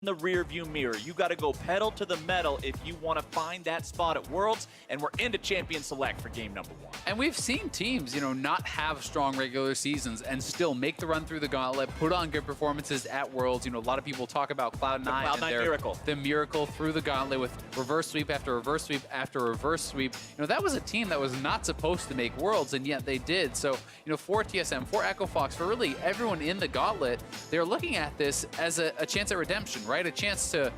the rear view mirror. You got to go pedal to the metal if you want to find that spot at Worlds, and we're into Champion Select for game number 1. And we've seen teams, not have strong regular seasons and still make the run through the gauntlet, put on good performances at Worlds. A lot of people talk about Cloud9 and Miracle. The miracle through the gauntlet with reverse sweep after reverse sweep after reverse sweep. That was a team that was not supposed to make Worlds, and yet they did. So, for TSM, for Echo Fox, for really everyone in the gauntlet, they're looking at this as a chance at redemption, right? A chance to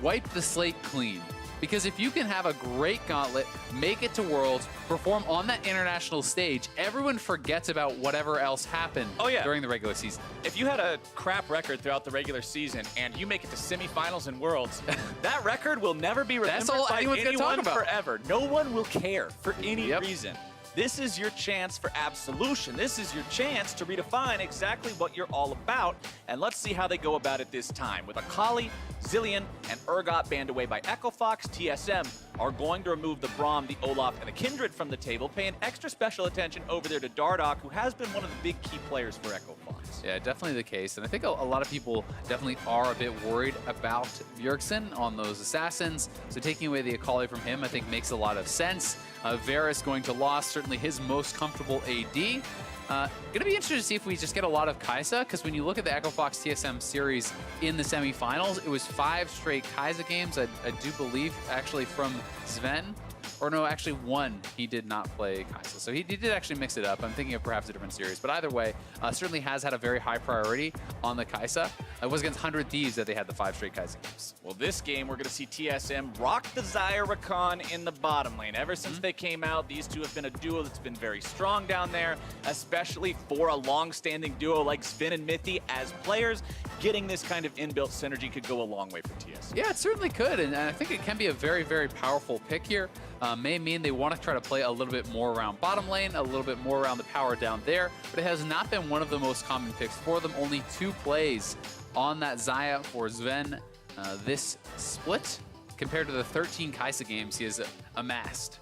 wipe the slate clean. Because if you can have a great gauntlet, make it to Worlds, perform on that international stage, everyone forgets about whatever else happened during the regular season. If you had a crap record throughout the regular season and you make it to semifinals and Worlds, that record will never be remembered by anyone forever. No one will care for any reason. This is your chance for absolution. This is your chance to redefine exactly what you're all about. And let's see how they go about it this time. With Akali, Zillion, and Urgot banned away by Echo Fox, TSM are going to remove the Braum, the Olaf, and the Kindred from the table, paying extra special attention over there to Dardoch, who has been one of the big key players for Echo Fox. Yeah, definitely the case. And I think a lot of people definitely are a bit worried about Bjergsen on those assassins. So taking away the Akali from him, I think makes a lot of sense. Varus going to loss, certainly his most comfortable AD. Going to be interesting to see if we just get a lot of Kai'Sa, because when you look at the Echo Fox TSM series in the semifinals, it was 5 straight Kai'Sa games, I do believe, actually from Sven. Or no, actually 1, he did not play Kai'Sa. So he did actually mix it up. I'm thinking of perhaps a different series. But either way, certainly has had a very high priority on the Kai'Sa. It was against 100 Thieves that they had the 5 straight Kai'Sa games. Well, this game, we're going to see TSM rock the Xayah Rakan in the bottom lane. Ever since they came out, these two have been a duo that's been very strong down there, especially for a long-standing duo like Sven and Mithy as players. Getting this kind of inbuilt synergy could go a long way for TSM. Yeah, it certainly could, and I think it can be a very, very powerful pick here. May mean they want to try to play a little bit more around bottom lane, a little bit more around the power down there, but it has not been one of the most common picks for them. Only 2 plays on that Xayah for Sven this split, compared to the 13 Kai'Sa games he has amassed.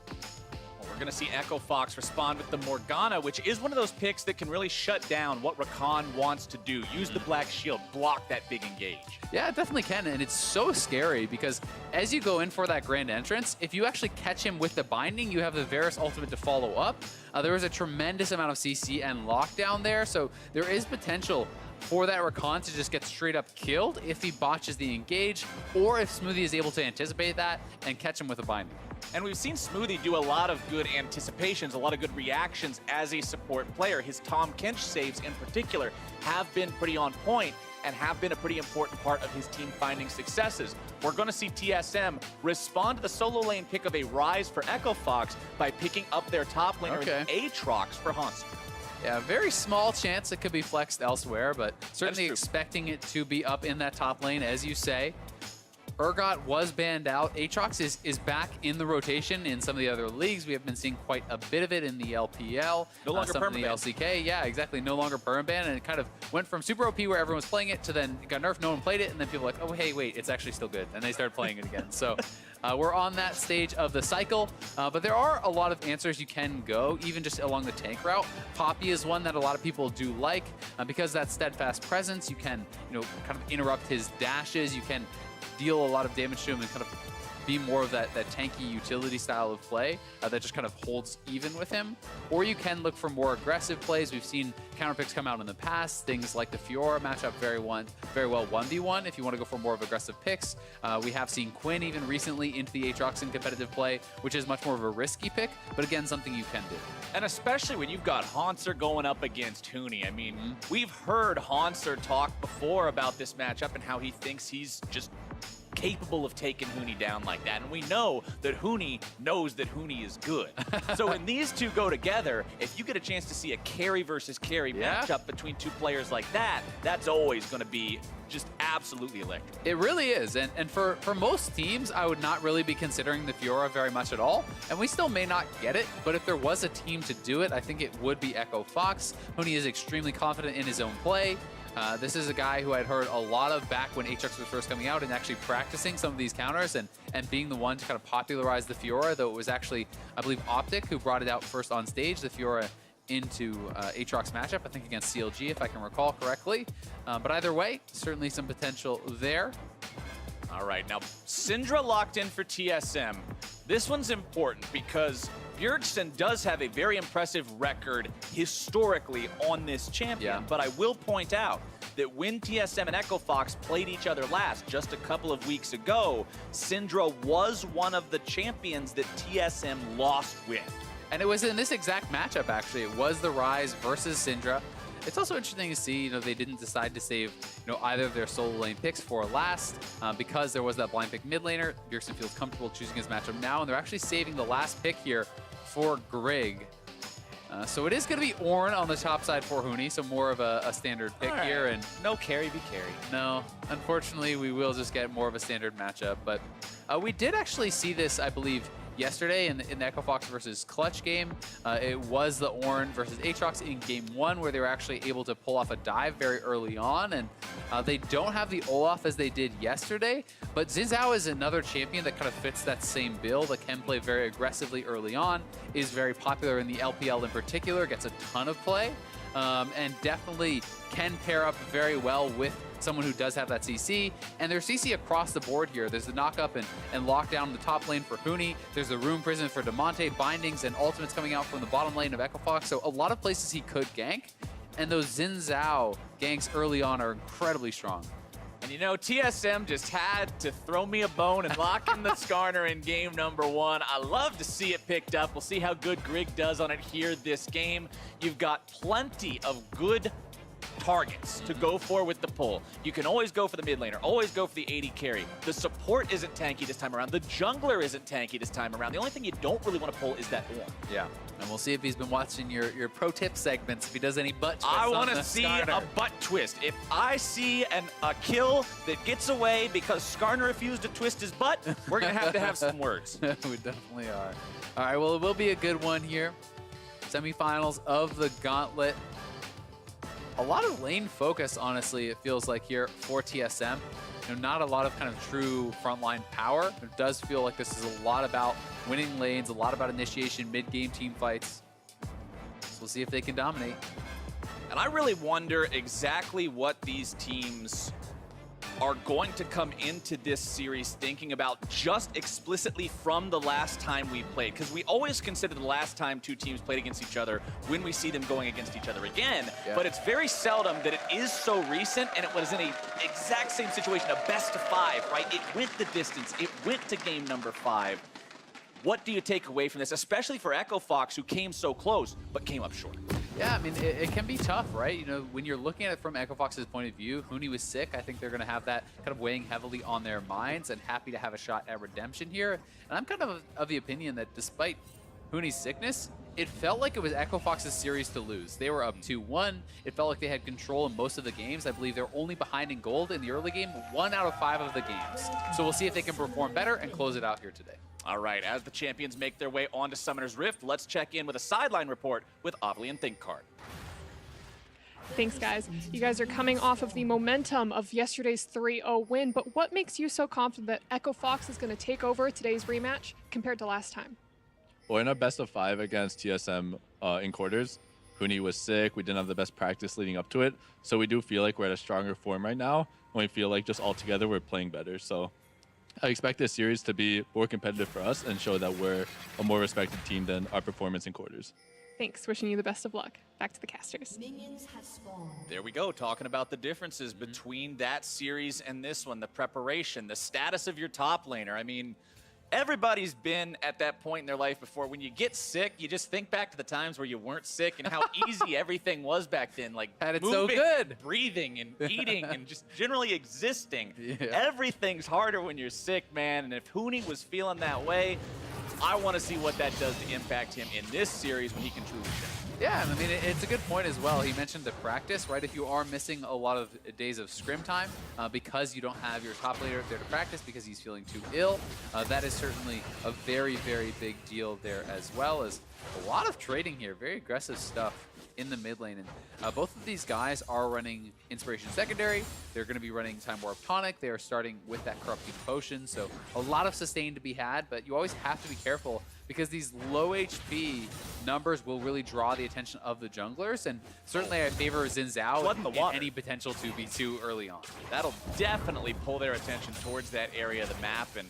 We're going to see Echo Fox respond with the Morgana, which is one of those picks that can really shut down what Rakan wants to do. Use the Black Shield, block that big engage. Yeah, it definitely can, and it's so scary because as you go in for that grand entrance, if you actually catch him with the binding, you have the Varus ultimate to follow up. There is a tremendous amount of CC and lockdown there, so there is potential for that Rakan to just get straight up killed if he botches the engage, or if Smoothie is able to anticipate that and catch him with a binding. And we've seen Smoothie do a lot of good anticipations, a lot of good reactions as a support player. His Tahm Kench saves in particular have been pretty on point and have been a pretty important part of his team finding successes. We're going to see TSM respond to the solo lane pick of a Ryze for Echo Fox by picking up their top laner with Aatrox for Hanzo. Yeah, very small chance it could be flexed elsewhere, but certainly expecting it to be up in that top lane, as you say. Urgot was banned out. Aatrox is back in the rotation in some of the other leagues. We have been seeing quite a bit of it in the LPL. No longer some in the LCK. Yeah, exactly. No longer perm ban, and it kind of went from super OP where everyone was playing it to then it got nerfed, no one played it, and then people were like, oh, hey, wait, it's actually still good. And they started playing it again. So we're on that stage of the cycle, but there are a lot of answers you can go, even just along the tank route. Poppy is one that a lot of people do like because that steadfast presence. You can, kind of interrupt his dashes. You can deal a lot of damage to him and kind of be more of that tanky utility style of play that just kind of holds even with him. Or you can look for more aggressive plays. We've seen counter picks come out in the past. Things like the Fiora match up very well 1v1 if you want to go for more of aggressive picks. We have seen Quinn even recently into the Aatrox in competitive play, which is much more of a risky pick, but again, something you can do. And especially when you've got Hauntzer going up against Huni. I mean, we've heard Hauntzer talk before about this matchup and how he thinks he's just capable of taking Huni down like that. And we know that Huni knows that Huni is good. So when these two go together, if you get a chance to see a carry versus carry matchup between 2 players like that, that's always going to be just absolutely electric. It really is. And for most teams, I would not really be considering the Fiora very much at all. And we still may not get it, but if there was a team to do it, I think it would be Echo Fox. Huni is extremely confident in his own play. This is a guy who I'd heard a lot of back when Aatrox was first coming out and actually practicing some of these counters and being the one to kind of popularize the Fiora, though it was actually, I believe, Optic who brought it out first on stage, the Fiora into Aatrox matchup, I think against CLG, if I can recall correctly. But either way, certainly some potential there. All right, now Syndra locked in for TSM. This one's important because Bjergsen does have a very impressive record historically on this champion, but I will point out that when TSM and Echo Fox played each other last, just a couple of weeks ago, Syndra was one of the champions that TSM lost with. And it was in this exact matchup, actually. It was the Rise versus Syndra. It's also interesting to see, they didn't decide to save, either of their solo lane picks for last because there was that blind pick mid laner. Bjergsen feels comfortable choosing his matchup now, and they're actually saving the last pick here for Grig. So it is going to be Ornn on the top side for Huni, so more of a standard pick here. And no carry be carry. No, unfortunately, we will just get more of a standard matchup. But we did actually see this, I believe, yesterday in the Echo Fox versus Clutch game. It was the Ornn versus Aatrox in game 1 where they were actually able to pull off a dive very early on, and they don't have the Olaf as they did yesterday, but Xin Zhao is another champion that kind of fits that same bill, that can play very aggressively early on, is very popular in the LPL in particular, gets a ton of play, and definitely can pair up very well with someone who does have that CC, and there's CC across the board here. There's the knockup and lockdown in the top lane for Huni. There's the Rune Prison for Damonte, bindings and ultimates coming out from the bottom lane of Echo Fox. So a lot of places he could gank, and those Xin Zhao ganks early on are incredibly strong. And TSM just had to throw me a bone and lock in the Skarner in game number 1. I love to see it picked up. We'll see how good Grig does on it here this game. You've got plenty of good targets to go for with the pull. You can always go for the mid laner, always go for the AD carry. The support isn't tanky this time around. The jungler isn't tanky this time around. The only thing you don't really want to pull is that Ornn. Yeah, and we'll see if he's been watching your pro tip segments, if he does any butt twists. I want to see a butt twist. If I see a kill that gets away because Skarner refused to twist his butt, we're going to have some words. We definitely are. All right, well, it will be a good one here. Semifinals of the Gauntlet. A lot of lane focus, honestly, it feels like here for TSM. Not a lot of kind of true frontline power. It does feel like this is a lot about winning lanes, a lot about initiation, mid-game team fights. So we'll see if they can dominate. And I really wonder exactly what these teams are going to come into this series thinking about just explicitly from the last time we played. Because we always consider the last time two teams played against each other when we see them going against each other again. Yeah. But it's very seldom that it is so recent, and it was in a exact same situation, a best of 5, right? It went the distance. It went to game number 5. What do you take away from this, especially for Echo Fox, who came so close, but came up short? Yeah, I mean, it can be tough, right? When you're looking at it from Echo Fox's point of view, Huni was sick. I think they're going to have that kind of weighing heavily on their minds, and happy to have a shot at redemption here. And I'm kind of the opinion that despite Huni's sickness, it felt like it was Echo Fox's series to lose. They were up 2-1. It felt like they had control in most of the games. I believe they're only behind in gold in the early game, 1 out of 5 of the games. So we'll see if they can perform better and close it out here today. All right, as the champions make their way onto Summoner's Rift, let's check in with a sideline report with Avli and ThinkCard. Thanks, guys. You guys are coming off of the momentum of yesterday's 3-0 win, but what makes you so confident that Echo Fox is going to take over today's rematch compared to last time? Well, in our best of 5 against TSM in quarters, Huni was sick. We didn't have the best practice leading up to it, so we do feel like we're at a stronger form right now, and we feel like just all together we're playing better. So I expect this series to be more competitive for us and show that we're a more respected team than our performance in quarters. Thanks. Wishing you the best of luck. Back to the casters. Minions have spawned. There we go, talking about the differences between that series and this one, the preparation, the status of your top laner. I mean, everybody's been at that point in their life before. When you get sick, you just think back to the times where you weren't sick and how easy everything was back then. Like had it moving, so good, breathing and eating and just generally existing. Yeah. Everything's harder when you're sick, man. And if Huni was feeling that way, I want to see what that does to impact him in this series when he can truly shine. Yeah, I mean, it's a good point as well. He mentioned the practice, right? If you are missing a lot of days of scrim time because you don't have your top laner there to practice because he's feeling too ill, that is certainly a very, very big deal there, as well as a lot of trading here. Very aggressive stuff in the mid lane. And both of these guys are running Inspiration Secondary. They're going to be running Time Warp Tonic. They are starting with that Corrupting Potion, so a lot of sustain to be had, but you always have to be careful because these low HP numbers will really draw the attention of the junglers, and certainly I favor Xin Zhao in any potential 2v2 early on. That'll definitely pull their attention towards that area of the map, and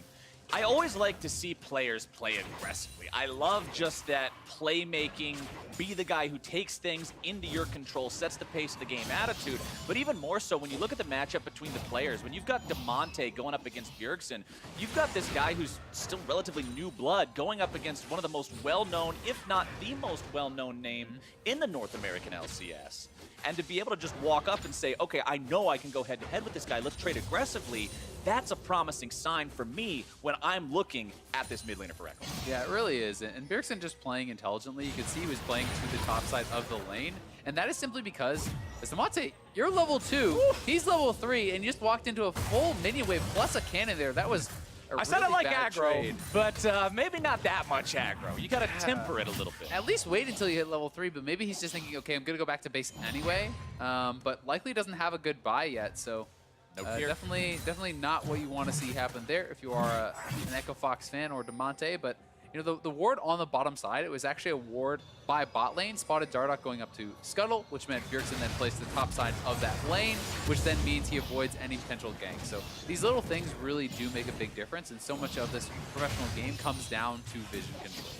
I always like to see players play aggressively. I love just that playmaking, be the guy who takes things into your control, sets the pace of the game attitude. But even more so when you look at the matchup between the players, when you've got Demonte going up against Bjergsen, you've got this guy who's still relatively new blood going up against one of the most well-known, if not the most well-known name in the North American LCS. And to be able to just walk up and say, okay, I know I can go head-to-head with this guy, let's trade aggressively, that's a promising sign for me when I'm looking at this mid laner for Echo. Yeah, it really is. And Bjergsen just playing intelligently. You could see he was playing to the top side of the lane. And that is simply because, as Demonte, you're level 2, he's level 3, and you just walked into a full minion wave plus a cannon there. That was a I said I like aggro, trade. but maybe not that much aggro. You gotta temper it a little bit. At least wait until you hit level 3, but maybe he's just thinking, okay, I'm gonna go back to base anyway. But likely doesn't have a good buy yet, so definitely not what you want to see happen there if you are an Echo Fox fan or Demonte. But you know, the ward on the bottom side, it was actually a ward by bot lane, spotted Dardoch going up to Scuttle, which meant Bjergsen then placed the top side of that lane, which then means he avoids any potential gank. So these little things really do make a big difference, and so much of this professional game comes down to vision control.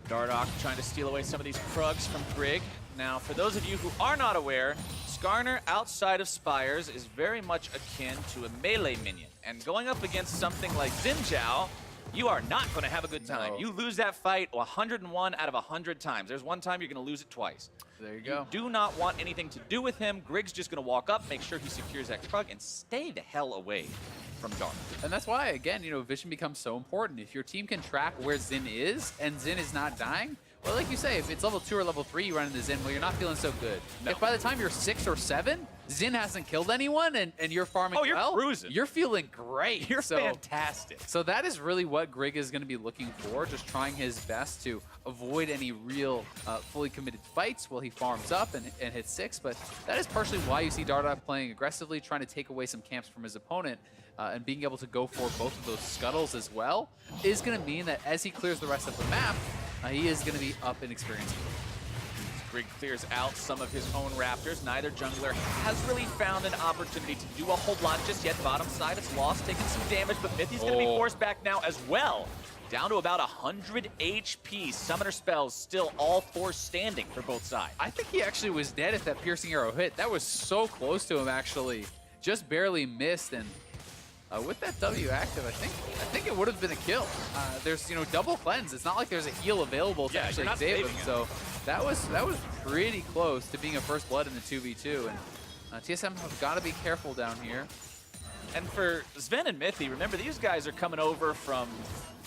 Dardoch trying to steal away some of these Krugs from Brig. Now, for those of you who are not aware, Skarner outside of Spires is very much akin to a melee minion. And going up against something like Xin Zhao, you are not going to have a good time. No. You lose that fight 101 out of 100 times. There's one time you're going to lose it twice. There you go. You do not want anything to do with him. Grig's just going to walk up, make sure he secures that Krug, and stay the hell away from Dark. And that's why, again, you know, vision becomes so important. If your team can track where Xin is, and Xin is not dying, well, like you say, if it's level 2 or level 3 you run into Xin, well, you're not feeling so good. No. If by the time you're 6 or 7, Xin hasn't killed anyone and you're farming cruising. You're feeling great. You're fantastic. So that is really what Grig is going to be looking for, just trying his best to avoid any real fully committed fights while he farms up and hits 6. But that is partially why you see Dardoch playing aggressively, trying to take away some camps from his opponent, and being able to go for both of those scuttles as well is going to mean that as he clears the rest of the map, he is going to be up in experience. Grig clears out some of his own Raptors. Neither jungler has really found an opportunity to do a whole lot just yet. Bottom side, it's lost, taking some damage, but Mithy's going to be forced back now as well. Down to about 100 HP. Summoner spells still all 4 standing for both sides. I think he actually was dead if that piercing arrow hit. That was so close to him, actually. Just barely missed, and with that W active, I think it would have been a kill. There's, you know, double cleanse. It's not like there's a heal available to actually save him. So that was pretty close to being a first blood in the 2v2. And TSM have got to be careful down here. And for Sven and Mithy, remember these guys are coming over from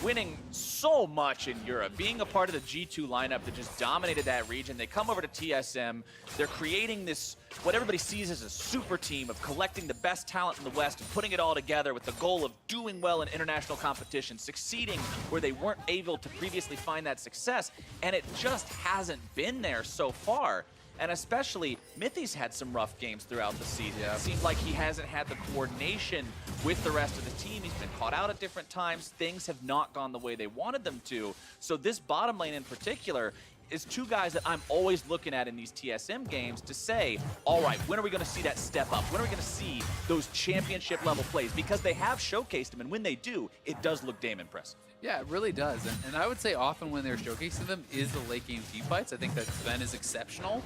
winning so much in Europe, being a part of the G2 lineup that just dominated that region. They come over to TSM. They're creating this, what everybody sees as a super team of collecting the best talent in the West and putting it all together with the goal of doing well in international competition, succeeding where they weren't able to previously find that success. And it just hasn't been there so far. And especially, Mithy's had some rough games throughout the season. Yeah. It seems like he hasn't had the coordination with the rest of the team. He's been caught out at different times. Things have not gone the way they wanted them to. So this bottom lane in particular is 2 guys that I'm always looking at in these TSM games to say, all right, when are we going to see that step up? When are we going to see those championship level plays? Because they have showcased them, and when they do, it does look damn impressive. Yeah, it really does. And I would say often when they're showcasing them is the late game team fights. I think that Sven is exceptional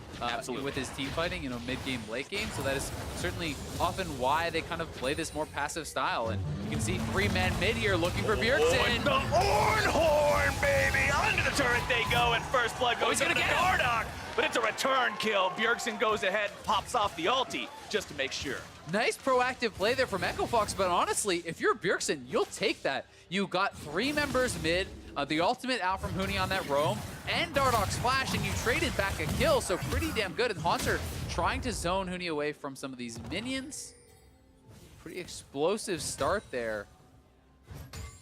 with his team fighting, you know, mid game, late game. So that is certainly often why they kind of play this more passive style. And you can see 3-man mid here looking for Bjergsen. The Horn, baby! Under the turret they go, and first blood goes to Dardoch. But it's a return kill. Bjergsen goes ahead, pops off the ulti just to make sure. Nice proactive play there from Echo Fox, but honestly, if you're Bjergsen, you'll take that. You got 3 members mid, the ultimate out from Huni on that roam, and Dardoch's flash, and you traded back a kill, so pretty damn good. And Haunter trying to zone Huni away from some of these minions. Pretty explosive start there.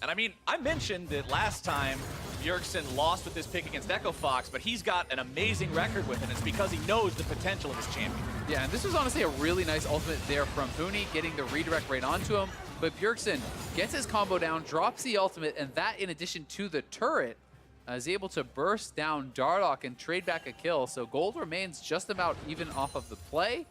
And I mean, I mentioned that last time Bjergsen lost with this pick against Echo Fox, but he's got an amazing record with it. It's because he knows the potential of his champion. Yeah, and this was honestly a really nice ultimate there from Huni, getting the redirect right onto him. But Bjergsen gets his combo down, drops the ultimate, and that, in addition to the turret, is able to burst down Dardoch and trade back a kill. So gold remains just about even off of the play.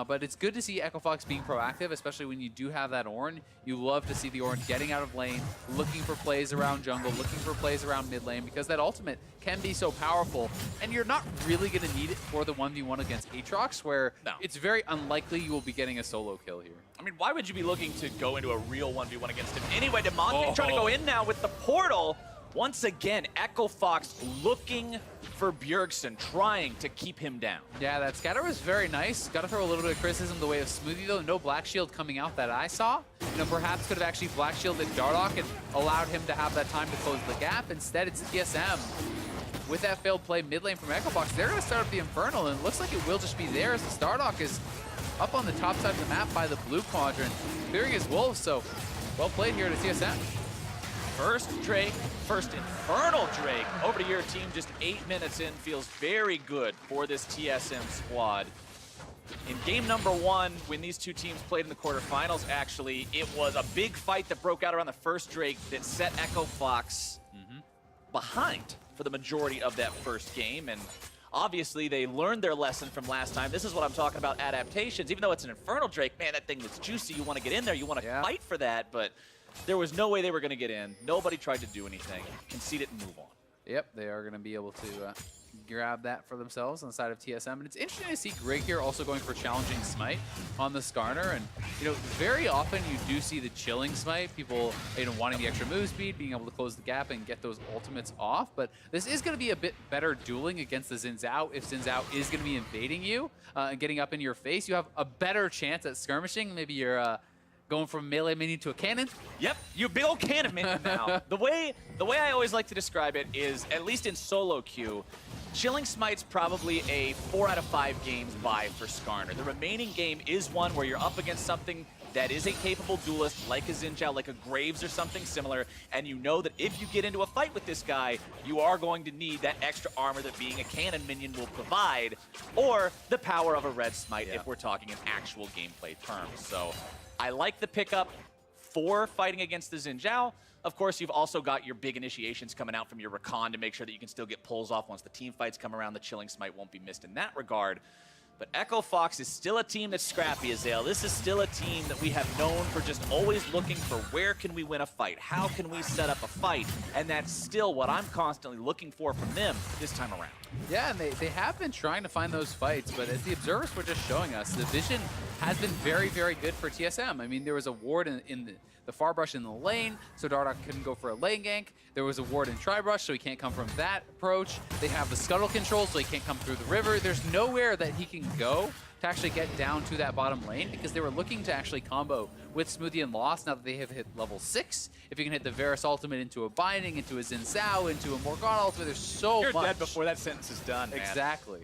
But it's good to see Echo Fox being proactive, especially when you do have that Ornn. You love to see the Ornn getting out of lane, looking for plays around jungle, looking for plays around mid lane, because that ultimate can be so powerful. And you're not really going to need it for the 1v1 against Aatrox, where it's very unlikely you will be getting a solo kill here. I mean, why would you be looking to go into a real 1v1 against him? Anyway, Demonte trying to go in now with the portal. Once again, Echo Fox looking for Bjergsen, trying to keep him down. Yeah, that scatter was very nice. Got to throw a little bit of criticism the way of Smoothie, though. No Black Shield coming out that I saw. You know, perhaps could have actually Black Shielded Dardoch and allowed him to have that time to close the gap. Instead, it's TSM. With that failed play mid lane from Echo Fox, they're going to start up the Infernal, and it looks like it will just be there as the Dardoch is up on the top side of the map by the blue quadrant, clearing his wolves. So, well played here to TSM. First Drake, first Infernal Drake over to your team just 8 minutes in. Feels very good for this TSM squad. In game number 1, when these two teams played in the quarterfinals, actually, it was a big fight that broke out around the first Drake that set Echo Fox behind for the majority of that first game. And obviously, they learned their lesson from last time. This is what I'm talking about, adaptations. Even though it's an Infernal Drake, man, that thing looks juicy. You want to get in there. You want to fight for that, but there was no way they were going to get in. Nobody tried to do anything. Concede it and move on. Yep, they are going to be able to grab that for themselves on the side of TSM. And it's interesting to see Greg here also going for challenging smite on the Skarner. And, you know, very often you do see the chilling smite, people, you know, wanting the extra move speed, being able to close the gap and get those ultimates off. But this is going to be a bit better dueling against the Xin Zhao. If Xin Zhao is going to be invading you and getting up in your face, you have a better chance at skirmishing. Maybe you're going from melee minion to a cannon? Yep, you're a big old cannon minion now. The way I always like to describe it is, at least in solo queue, Chilling Smite's probably a 4 out of 5 games buy for Skarner. The remaining game is one where you're up against something that is a capable duelist, like a Xin Zhao, like a Graves or something similar, and you know that if you get into a fight with this guy, you are going to need that extra armor that being a cannon minion will provide, or the power of a red smite if we're talking in actual gameplay terms. So I like the pickup for fighting against the Xin Zhao. Of course, you've also got your big initiations coming out from your Rakan to make sure that you can still get pulls off once the team fights come around. The Chilling Smite won't be missed in that regard. But Echo Fox is still a team that's scrappy, Azael. This is still a team that we have known for just always looking for where can we win a fight? How can we set up a fight? And that's still what I'm constantly looking for from them this time around. Yeah, and they have been trying to find those fights, but as the observers were just showing us, the vision has been very, very good for TSM. I mean, there was a ward in the far brush in the lane, so Dardoch couldn't go for a lane gank. There was a ward in tri-brush, so he can't come from that approach. They have the scuttle control, so he can't come through the river. There's nowhere that he can go to actually get down to that bottom lane, because they were looking to actually combo with Smoothie and Lost now that they have hit level 6. If you can hit the Varus ultimate into a Binding, into a Xin Zhao, into a Morgana ultimate, there's so much. You're dead before that sentence is done, man. Exactly.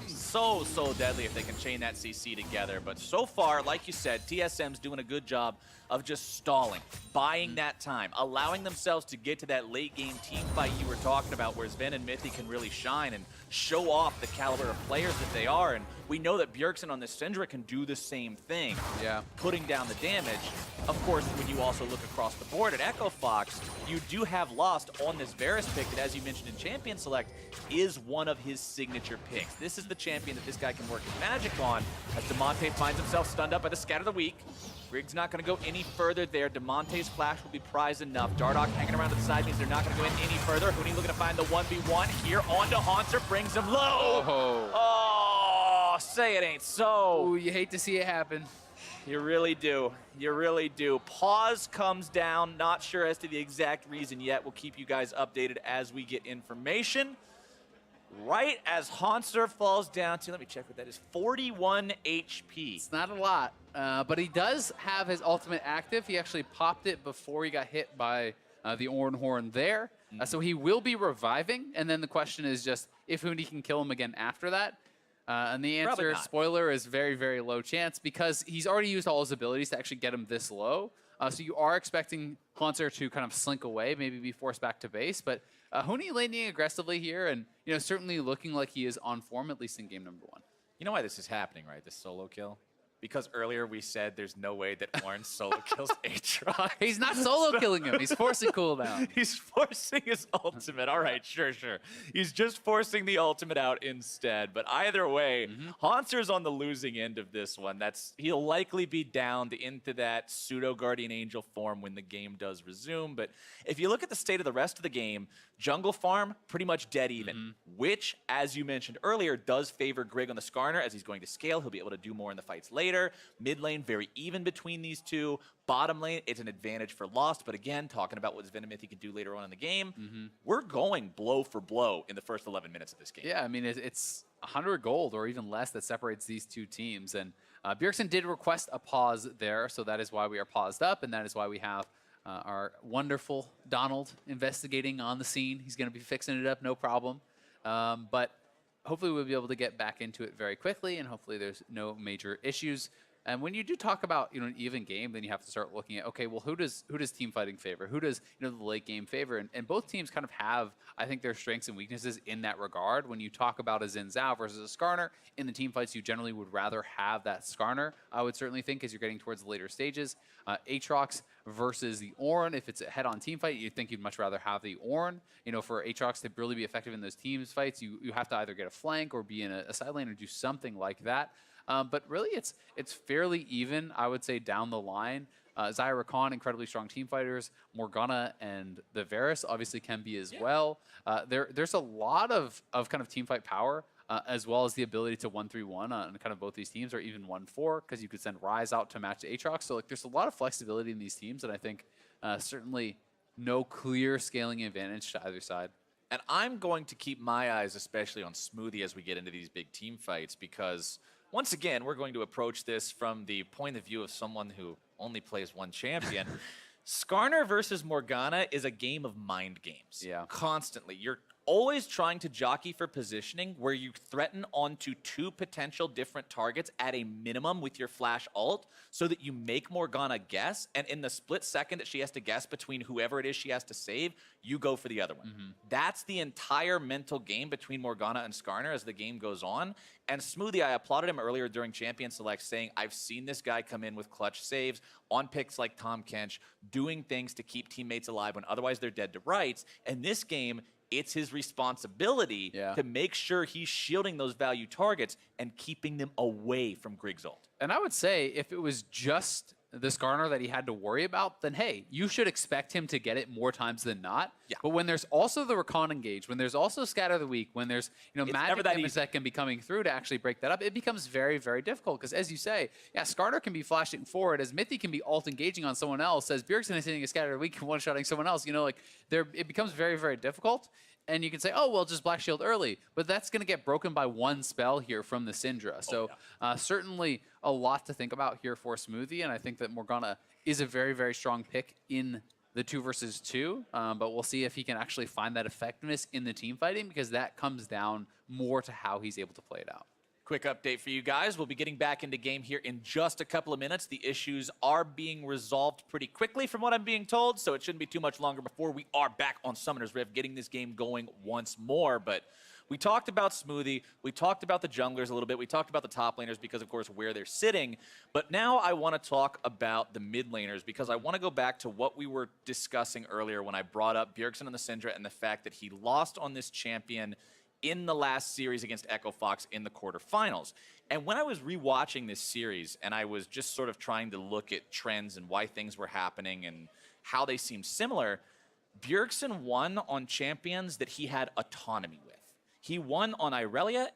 So deadly if they can chain that CC together. But so far, like you said, TSM's doing a good job of just stalling, buying that time, allowing themselves to get to that late game team fight you were talking about, where Sven and Mythy can really shine and show off the caliber of players that they are. And we know that Bjergsen on this Syndra can do the same thing, putting down the damage. Of course, when you also look across the board at Echo Fox, you do have Lost on this Varus pick that, as you mentioned in Champion Select, is one of his signature picks. This is the champion that this guy can work his magic on, as Demonte finds himself stunned up by the Scatter of the Weak. Grig's not going to go any further there. Demonte's flash will be prized enough. Dardoch hanging around to the side means they're not going to go in any further. Huni looking to find the 1v1 here onto Haunter, brings him low. Oh, say it ain't so. Ooh, you hate to see it happen. You really do. You really do. Pause comes down. Not sure as to the exact reason yet. We'll keep you guys updated as we get information. Right as Haunter falls down to, let me check what that is, 41 HP. It's not a lot, but he does have his ultimate active. He actually popped it before he got hit by the Ornn Horn there. So he will be reviving, and then the question is just if Huni can kill him again after that. And the answer, spoiler, is very, very low chance, because he's already used all his abilities to actually get him this low. So you are expecting Haunter to kind of slink away, maybe be forced back to base. But Huni laning aggressively here and certainly looking like he is on form, at least in game number 1. You know why this is happening, right? This solo kill? Because earlier we said there's no way that Orange solo kills Aatrox. He's not solo killing him. He's forcing cooldown. He's forcing his ultimate. All right, sure. He's just forcing the ultimate out instead. But either way, Haunter's on the losing end of this one. He'll likely be downed into that pseudo Guardian Angel form when the game does resume. But if you look at the state of the rest of the game, jungle farm pretty much dead even, which, as you mentioned earlier, does favor Grig on the Skarner as he's going to scale. He'll be able to do more in the fights later. Mid lane, very even between these two. Bottom lane, it's an advantage for Lost. But again, talking about what Venomith can do later on in the game, we're going blow for blow in the first 11 minutes of this game. Yeah, I mean, it's 100 gold or even less that separates these two teams. And Bjergsen did request a pause there, so that is why we are paused up, and that is why we have our wonderful Donald investigating on the scene. He's going to be fixing it up, no problem. But hopefully we'll be able to get back into it very quickly, and hopefully there's no major issues. And when you do talk about an even game, then you have to start looking at, okay, well, who does team fighting favor? Who does the late game favor? And both teams kind of have, I think, their strengths and weaknesses in that regard. When you talk about a Xin Zhao versus a Skarner, in the team fights, you generally would rather have that Skarner, I would certainly think, as you're getting towards the later stages. Aatrox versus the Ornn, if it's a head-on team fight, you'd think you'd much rather have the Ornn. For Aatrox to really be effective in those teams fights, you have to either get a flank or be in a side lane or do something like that. But really, it's fairly even, I would say, down the line. Zyra Khan, incredibly strong team fighters. Morgana and the Varus obviously can be as well. There's a lot of kind of team fight power, as well as the ability to 1-3-1 on kind of both these teams, or even 1-4, because you could send Ryze out to match Aatrox. So there's a lot of flexibility in these teams, and I think certainly no clear scaling advantage to either side. And I'm going to keep my eyes especially on Smoothie as we get into these big team fights, because once again, we're going to approach this from the point of view of someone who only plays one champion. Skarner versus Morgana is a game of mind games. Yeah. Constantly. You're always trying to jockey for positioning where you threaten onto two potential different targets at a minimum with your flash ult so that you make Morgana guess, and in the split second that she has to guess between whoever it is she has to save, you go for the other one. That's the entire mental game between Morgana and Skarner as the game goes on. And Smoothie, I applauded him earlier during Champion Select, saying, I've seen this guy come in with clutch saves on picks like Tom Kench, doing things to keep teammates alive when otherwise they're dead to rights. And this game, it's his responsibility to make sure he's shielding those value targets and keeping them away from Grig's ult. And I would say if it was just the Skarner that he had to worry about, then hey, you should expect him to get it more times than not. Yeah. But when there's also the Recon Engage, when there's also Scatter the Weak, when there's magic damage that can be coming through to actually break that up, it becomes very, very difficult. Because as you say, yeah, Skarner can be flashing forward, as Mithy can be ult engaging on someone else, as Bjergsen is hitting a Scatter the Weak and one-shotting someone else. It becomes very, very difficult. And you can say, oh, well, just Black Shield early. But that's going to get broken by one spell here from the Syndra. So certainly a lot to think about here for Smoothie. And I think that Morgana is a very, very strong pick in the 2 versus 2. But we'll see if he can actually find that effectiveness in the team fighting, because that comes down more to how he's able to play it out. Quick update for you guys. We'll be getting back into game here in just a couple of minutes. The issues are being resolved pretty quickly from what I'm being told, so it shouldn't be too much longer before we are back on Summoner's Rift, getting this game going once more. But we talked about Smoothie. We talked about the junglers a little bit. We talked about the top laners because, of course, where they're sitting. But now I want to talk about the mid laners, because I want to go back to what we were discussing earlier when I brought up Bjergsen and the Syndra and the fact that he lost on this champion in the last series against Echo Fox in the quarterfinals. And when I was rewatching this series and I was just sort of trying to look at trends and why things were happening and how they seemed similar, Bjergsen won on champions that he had autonomy with. He won on Irelia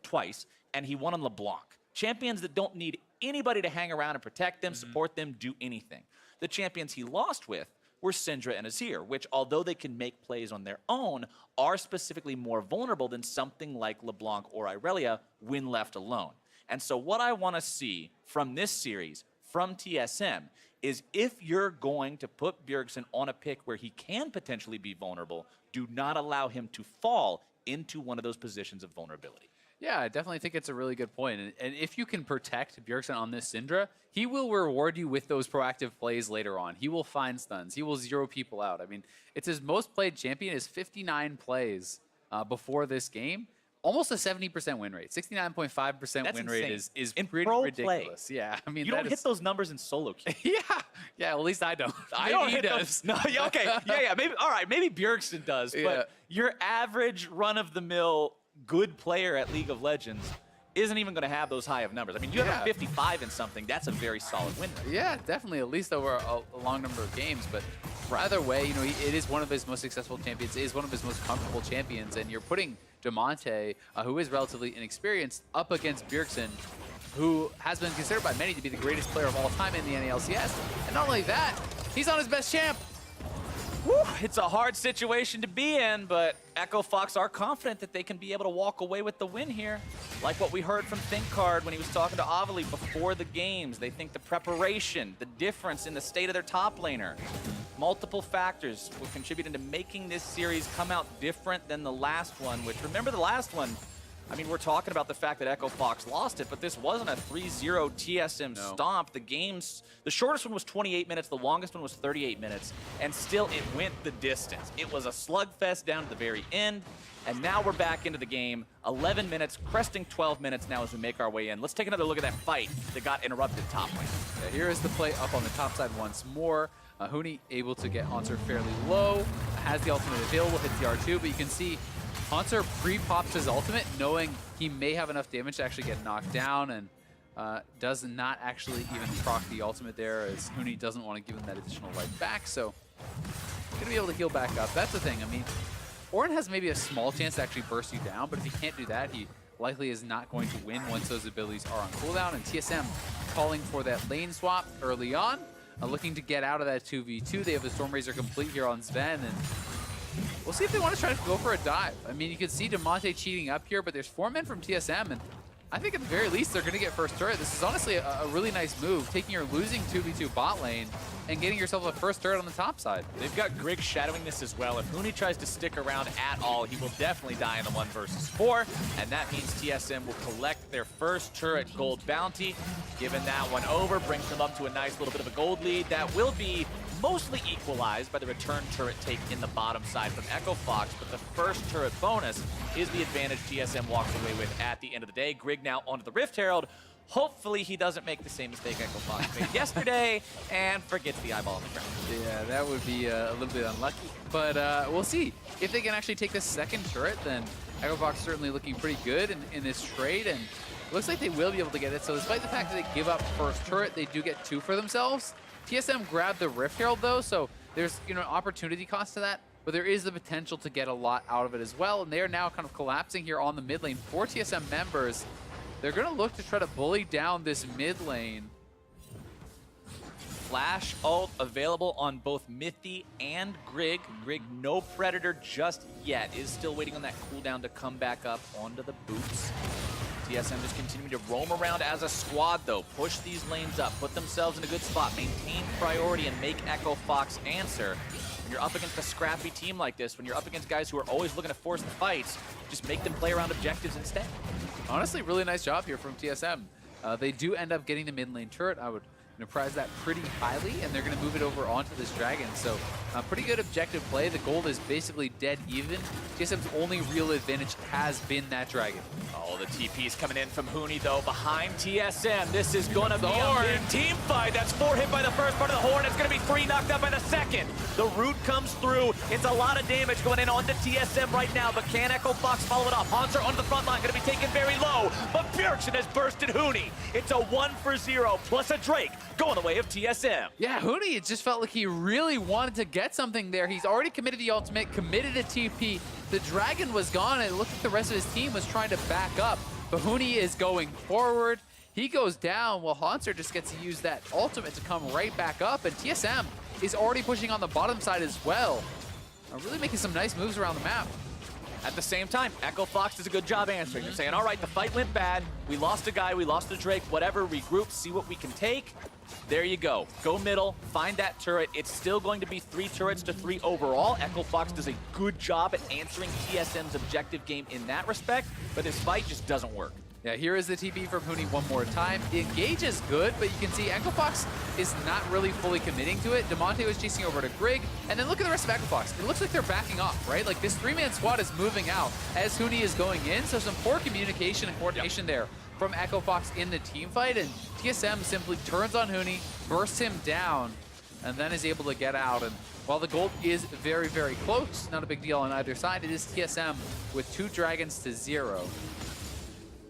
twice, and he won on LeBlanc. Champions that don't need anybody to hang around and protect them, support them, do anything. The champions he lost with were Syndra and Azir, which, although they can make plays on their own, are specifically more vulnerable than something like LeBlanc or Irelia when left alone. And so what I want to see from this series, from TSM, is if you're going to put Bjergsen on a pick where he can potentially be vulnerable, do not allow him to fall into one of those positions of vulnerability. Yeah, I definitely think it's a really good point. And if you can protect Bjergsen on this Syndra, he will reward you with those proactive plays later on. He will find stuns. He will zero people out. I mean, it's his most played champion is 59 plays before this game. Almost a 70% win rate. 69.5% win rate is in pretty pro ridiculous. Play. Yeah, I mean, you don't hit those numbers in solo queue. yeah, at least I don't. I don't he hit does. those. No, yeah, okay, yeah, maybe. All right, maybe Bjergsen does, but your average run-of-the-mill good player at League of Legends isn't even going to have those high of numbers. I mean, you have a 55 in something. That's a very solid win rate. Yeah, definitely, at least over a long number of games. But either way, you know, it is one of his most successful champions. It is one of his most comfortable champions, and you're putting Demonte, who is relatively inexperienced, up against Bjergsen, who has been considered by many to be the greatest player of all time in the NALCS. And not only that, he's on his best champ. Whew, it's a hard situation to be in, but Echo Fox are confident that they can be able to walk away with the win here. Like what we heard from ThinkCard when he was talking to Avali before the games. They think the preparation, the difference in the state of their top laner, multiple factors will contribute into making this series come out different than the last one, which, remember the last one, I mean, we're talking about the fact that Echo Fox lost it, but this wasn't a 3-0 TSM stomp. The shortest one was 28 minutes, the longest one was 38 minutes, and still it went the distance. It was a slugfest down to the very end, and now we're back into the game. 11 minutes, cresting 12 minutes now as we make our way in. Let's take another look at that fight that got interrupted top lane. Yeah, here is the play up on the top side once more. Huni able to get Haunter fairly low, has the ultimate available, hits the R2, but you can see Haunter pre-pops his ultimate, knowing he may have enough damage to actually get knocked down, and does not actually even proc the ultimate there, as Huni doesn't want to give him that additional life back, so gonna be able to heal back up. That's the thing, I mean, Orin has maybe a small chance to actually burst you down, but if he can't do that, he likely is not going to win once those abilities are on cooldown, and TSM calling for that lane swap early on, looking to get out of that 2v2. They have the Stormrazor complete here on Sven, and we'll see if they want to try to go for a dive. I mean, you can see Demonte cheating up here, but there's 4 men from TSM, and I think at the very least they're going to get first turret. This is honestly a really nice move, taking your losing 2v2 bot lane and getting yourself a first turret on the top side. They've got Grigg shadowing this as well. If Huni tries to stick around at all, he will definitely die in the 1 versus 4, and that means TSM will collect their first turret gold bounty. Given that one over, brings them up to a nice little bit of a gold lead that will be mostly equalized by the return turret take in the bottom side from Echo Fox, but the first turret bonus is the advantage TSM walks away with at the end of the day. Grigg now onto the Rift Herald. Hopefully he doesn't make the same mistake Echo Fox made yesterday and forgets the eyeball on the ground. Yeah, that would be a little bit unlucky, but we'll see. If they can actually take the second turret, then Echo Fox certainly looking pretty good in this trade, and looks like they will be able to get it. So despite the fact that they give up first turret, they do get 2 for themselves. TSM grabbed the Rift Herald though, so there's an opportunity cost to that, but there is the potential to get a lot out of it as well, and they are now kind of collapsing here on the mid lane. 4 TSM members, they're going to look to try to bully down this mid lane. Flash ult available on both Mithy and Grigg. Grigg, no Predator just yet, is still waiting on that cooldown to come back up onto the boots. TSM just continuing to roam around as a squad, though. Push these lanes up, put themselves in a good spot, maintain priority, and make Echo Fox answer. When you're up against a scrappy team like this, when you're up against guys who are always looking to force the fights, just make them play around objectives instead. Honestly, really nice job here from TSM. They do end up getting the mid lane turret. I would prize that pretty highly, and they're going to move it over onto this dragon. So pretty good objective play. The gold is basically dead even. TSM's only real advantage has been that dragon. Oh, the TP's coming in from Huni, though, behind TSM. This is going to be a big team fight. That's 4 hit by the first part of the Horn. It's going to be 3 knocked out by the second. The root comes through. It's a lot of damage going in onto TSM right now, but can Echo Fox follow it up? Haunter onto the front line, going to be taken very low, but Bjergsen has bursted Huni. It's a 1 for 0, plus a Drake going the way of TSM. Yeah, Huni, it just felt like he really wanted to get something there. He's already committed the ultimate, committed a TP. The dragon was gone, and it looked like the rest of his team was trying to back up. But Huni is going forward. He goes down while Haunter just gets to use that ultimate to come right back up. And TSM is already pushing on the bottom side as well. Really making some nice moves around the map. At the same time, Echo Fox does a good job answering. They're saying, all right, the fight went bad. We lost a guy, we lost a Drake, whatever, regroup, see what we can take. There you go. Go middle, find that turret. It's still going to be 3 turrets to 3 overall. Echo Fox does a good job at answering TSM's objective game in that respect, but this fight just doesn't work. Yeah, here is the TP from Huni one more time. The engage is good, but you can see Echo Fox is not really fully committing to it. Demonte was chasing over to Grig, and then look at the rest of Echo Fox. It looks like they're backing off, right? Like this 3-man squad is moving out as Huni is going in, so some poor communication and coordination there from Echo Fox in the team fight, and TSM simply turns on Huni, bursts him down, and then is able to get out. And while the gold is very, very close, not a big deal on either side, it is TSM with 2 dragons to 0.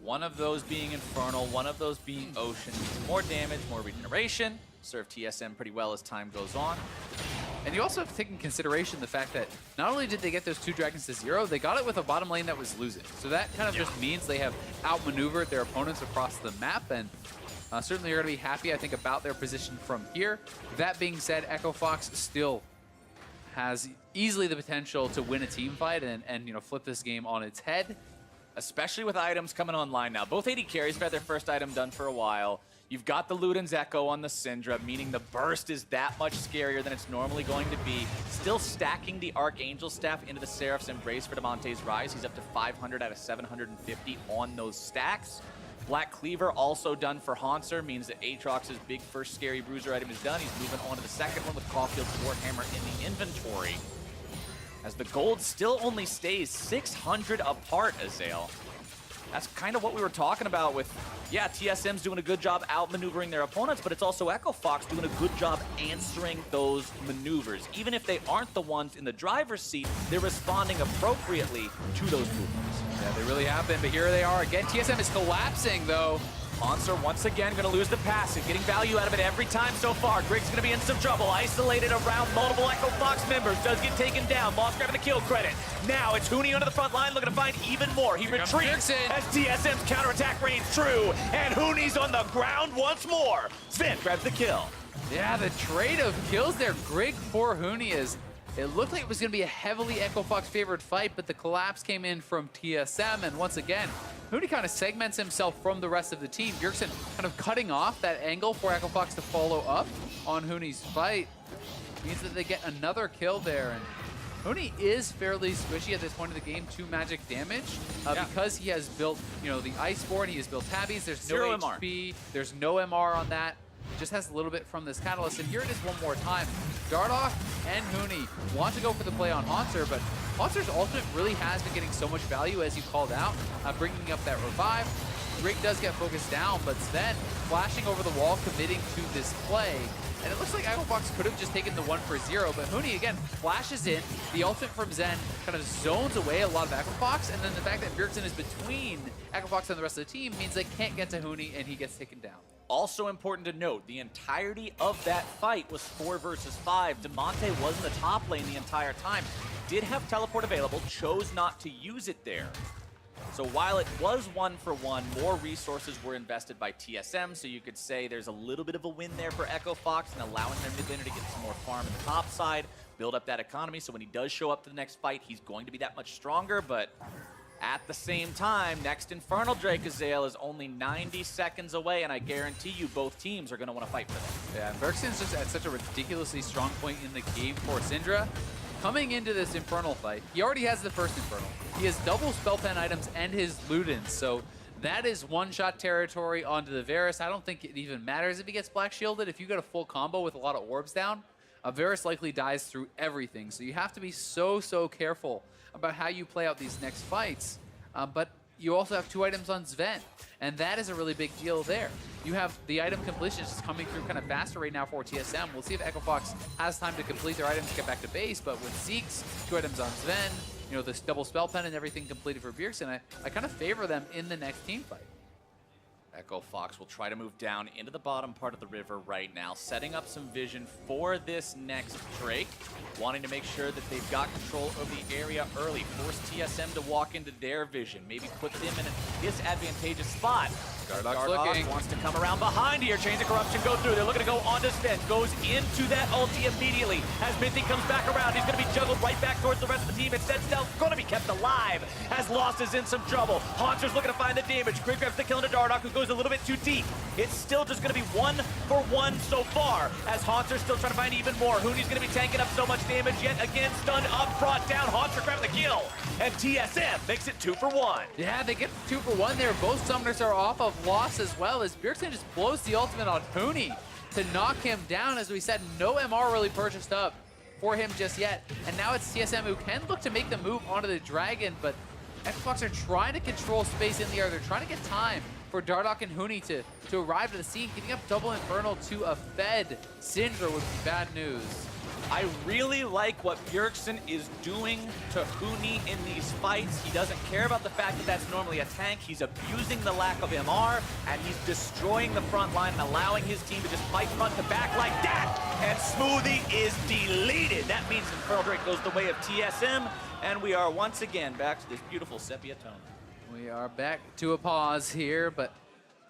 One of those being Infernal, one of those being Ocean. More damage, more regeneration. Serve TSM pretty well as time goes on. And you also have to take in consideration the fact that not only did they get those 2 dragons to 0, they got it with a bottom lane that was losing. So that kind of just means they have outmaneuvered their opponents across the map, and certainly you're going to be happy, I think, about their position from here. That being said, Echo Fox still has easily the potential to win a team fight and you know, flip this game on its head. Especially with items coming online now. Both AD carries have had their first item done for a while. You've got the Luden's Echo on the Syndra, meaning the burst is that much scarier than it's normally going to be. Still stacking the Archangel Staff into the Seraph's Embrace for Demonte's Rise. He's up to 500 out of 750 on those stacks. Black Cleaver also done for Haunter, means that Aatrox's big first scary bruiser item is done. He's moving on to the second one with Caulfield's Warhammer in the inventory. As the gold still only stays 600 apart, Azael. That's kind of what we were talking about with, yeah, TSM's doing a good job outmaneuvering their opponents, but it's also Echo Fox doing a good job answering those maneuvers. Even if they aren't the ones in the driver's seat, they're responding appropriately to those movements. Yeah, they really have been, but here they are again. TSM is collapsing, though. Monster once again going to lose the passive, getting value out of it every time so far. Grig's going to be in some trouble, isolated around multiple Echo Fox members, does get taken down. Moss grabbing the kill credit. Now it's Huni onto the front line, looking to find even more. He retreats as TSM's counterattack reigns true, and Huni's on the ground once more. Sven grabs the kill. Yeah, the trade of kills there. Grig for Huni is, it looked like it was going to be a heavily Echo Fox favored fight, but the collapse came in from TSM, and once again, Huni kind of segments himself from the rest of the team. Bjergsen kind of cutting off that angle for Echo Fox to follow up on Huni's fight. Means that they get another kill there. And Huni is fairly squishy at this point of the game, 2 magic damage, because he has built, you know, the Iceborne, he has built Tabbies, there's no Zero HP, there's no MR on that. Just has a little bit from this Catalyst, and here it is one more time. Dardoch and Huni want to go for the play on Haunter, but Haunter's ultimate really has been getting so much value, as you called out, bringing up that revive. Drake does get focused down, but Sven flashing over the wall, committing to this play. And it looks like Echo Fox could have just taken the 1 for 0, but Huni, again, flashes in. The ultimate from Zen kind of zones away a lot of Echo Fox, and then the fact that Bjergsen is between Echo Fox and the rest of the team means they can't get to Huni, and he gets taken down. Also important to note, the entirety of that fight was 4 versus 5. Demonte was in the top lane the entire time. Did have teleport available, chose not to use it there. So while it was 1 for 1, more resources were invested by TSM, so you could say there's a little bit of a win there for Echo Fox and allowing their mid laner to get some more farm in the top side, build up that economy, so when he does show up to the next fight, he's going to be that much stronger, but at the same time, next Infernal Drake Azael is only 90 seconds away, and I guarantee you both teams are going to want to fight for them. Yeah, Bjergsen's just at such a ridiculously strong point in the game for Syndra. Coming into this Infernal fight, he already has the first Infernal. He has double spell pen items and his Ludens, so that is one-shot territory onto the Varus. I don't think it even matters if he gets Black Shielded. If you get a full combo with a lot of orbs down, Varus likely dies through everything. So you have to be so careful about how you play out these next fights. But you also have 2 items on Sven, and that is a really big deal there. You have the item completion just coming through kind of faster right now for TSM. We'll see if Echo Fox has time to complete their items to get back to base, but with Zeke's 2 items on Sven, you know, this double spell pen and everything completed for Bjergsen, I kind of favor them in the next team fight. Echo Fox will try to move down into the bottom part of the river right now, setting up some vision for this next Drake, wanting to make sure that they've got control over the area early, force TSM to walk into their vision, maybe put them in a disadvantageous spot. looking. wants to come around behind here. Chains of Corruption go through. They're looking to go on to Sven. Goes into that ulti immediately. As Minty comes back around, he's going to be juggled right back towards the rest of the team. Instead, Stealth going to be kept alive as Lost is in some trouble. Haunter's looking to find the damage. Quick grabs the kill into Dardoch, who goes a little bit too deep. It's still just going to be 1-for-1 so far, as Haunter's still trying to find even more. Hooney's going to be tanking up so much damage yet again. Stunned up, brought down. Haunter grabbing the kill. And TSM makes it 2-for-1. Yeah, they get 2-for-1 there. Both summoners are off of Loss as well, as Bjergsen just blows the ultimate on Hooney to knock him down. As we said, no MR really purchased up for him just yet. And now it's TSM who can look to make the move onto the Dragon, but Xbox are trying to control space in the air. They're trying to get time for Dardoch and Hooney to arrive to the scene. Giving up double Infernal to a fed Syndra would be bad news. I really like what Bjergsen is doing to Hooney in these fights. He doesn't care about the fact that that's normally a tank. He's abusing the lack of MR, and he's destroying the front line and allowing his team to just fight front to back like that. And Smoothie is deleted. That means Infernal Drake goes the way of TSM, and we are once again back to this beautiful sepia tone. We are back to a pause here, but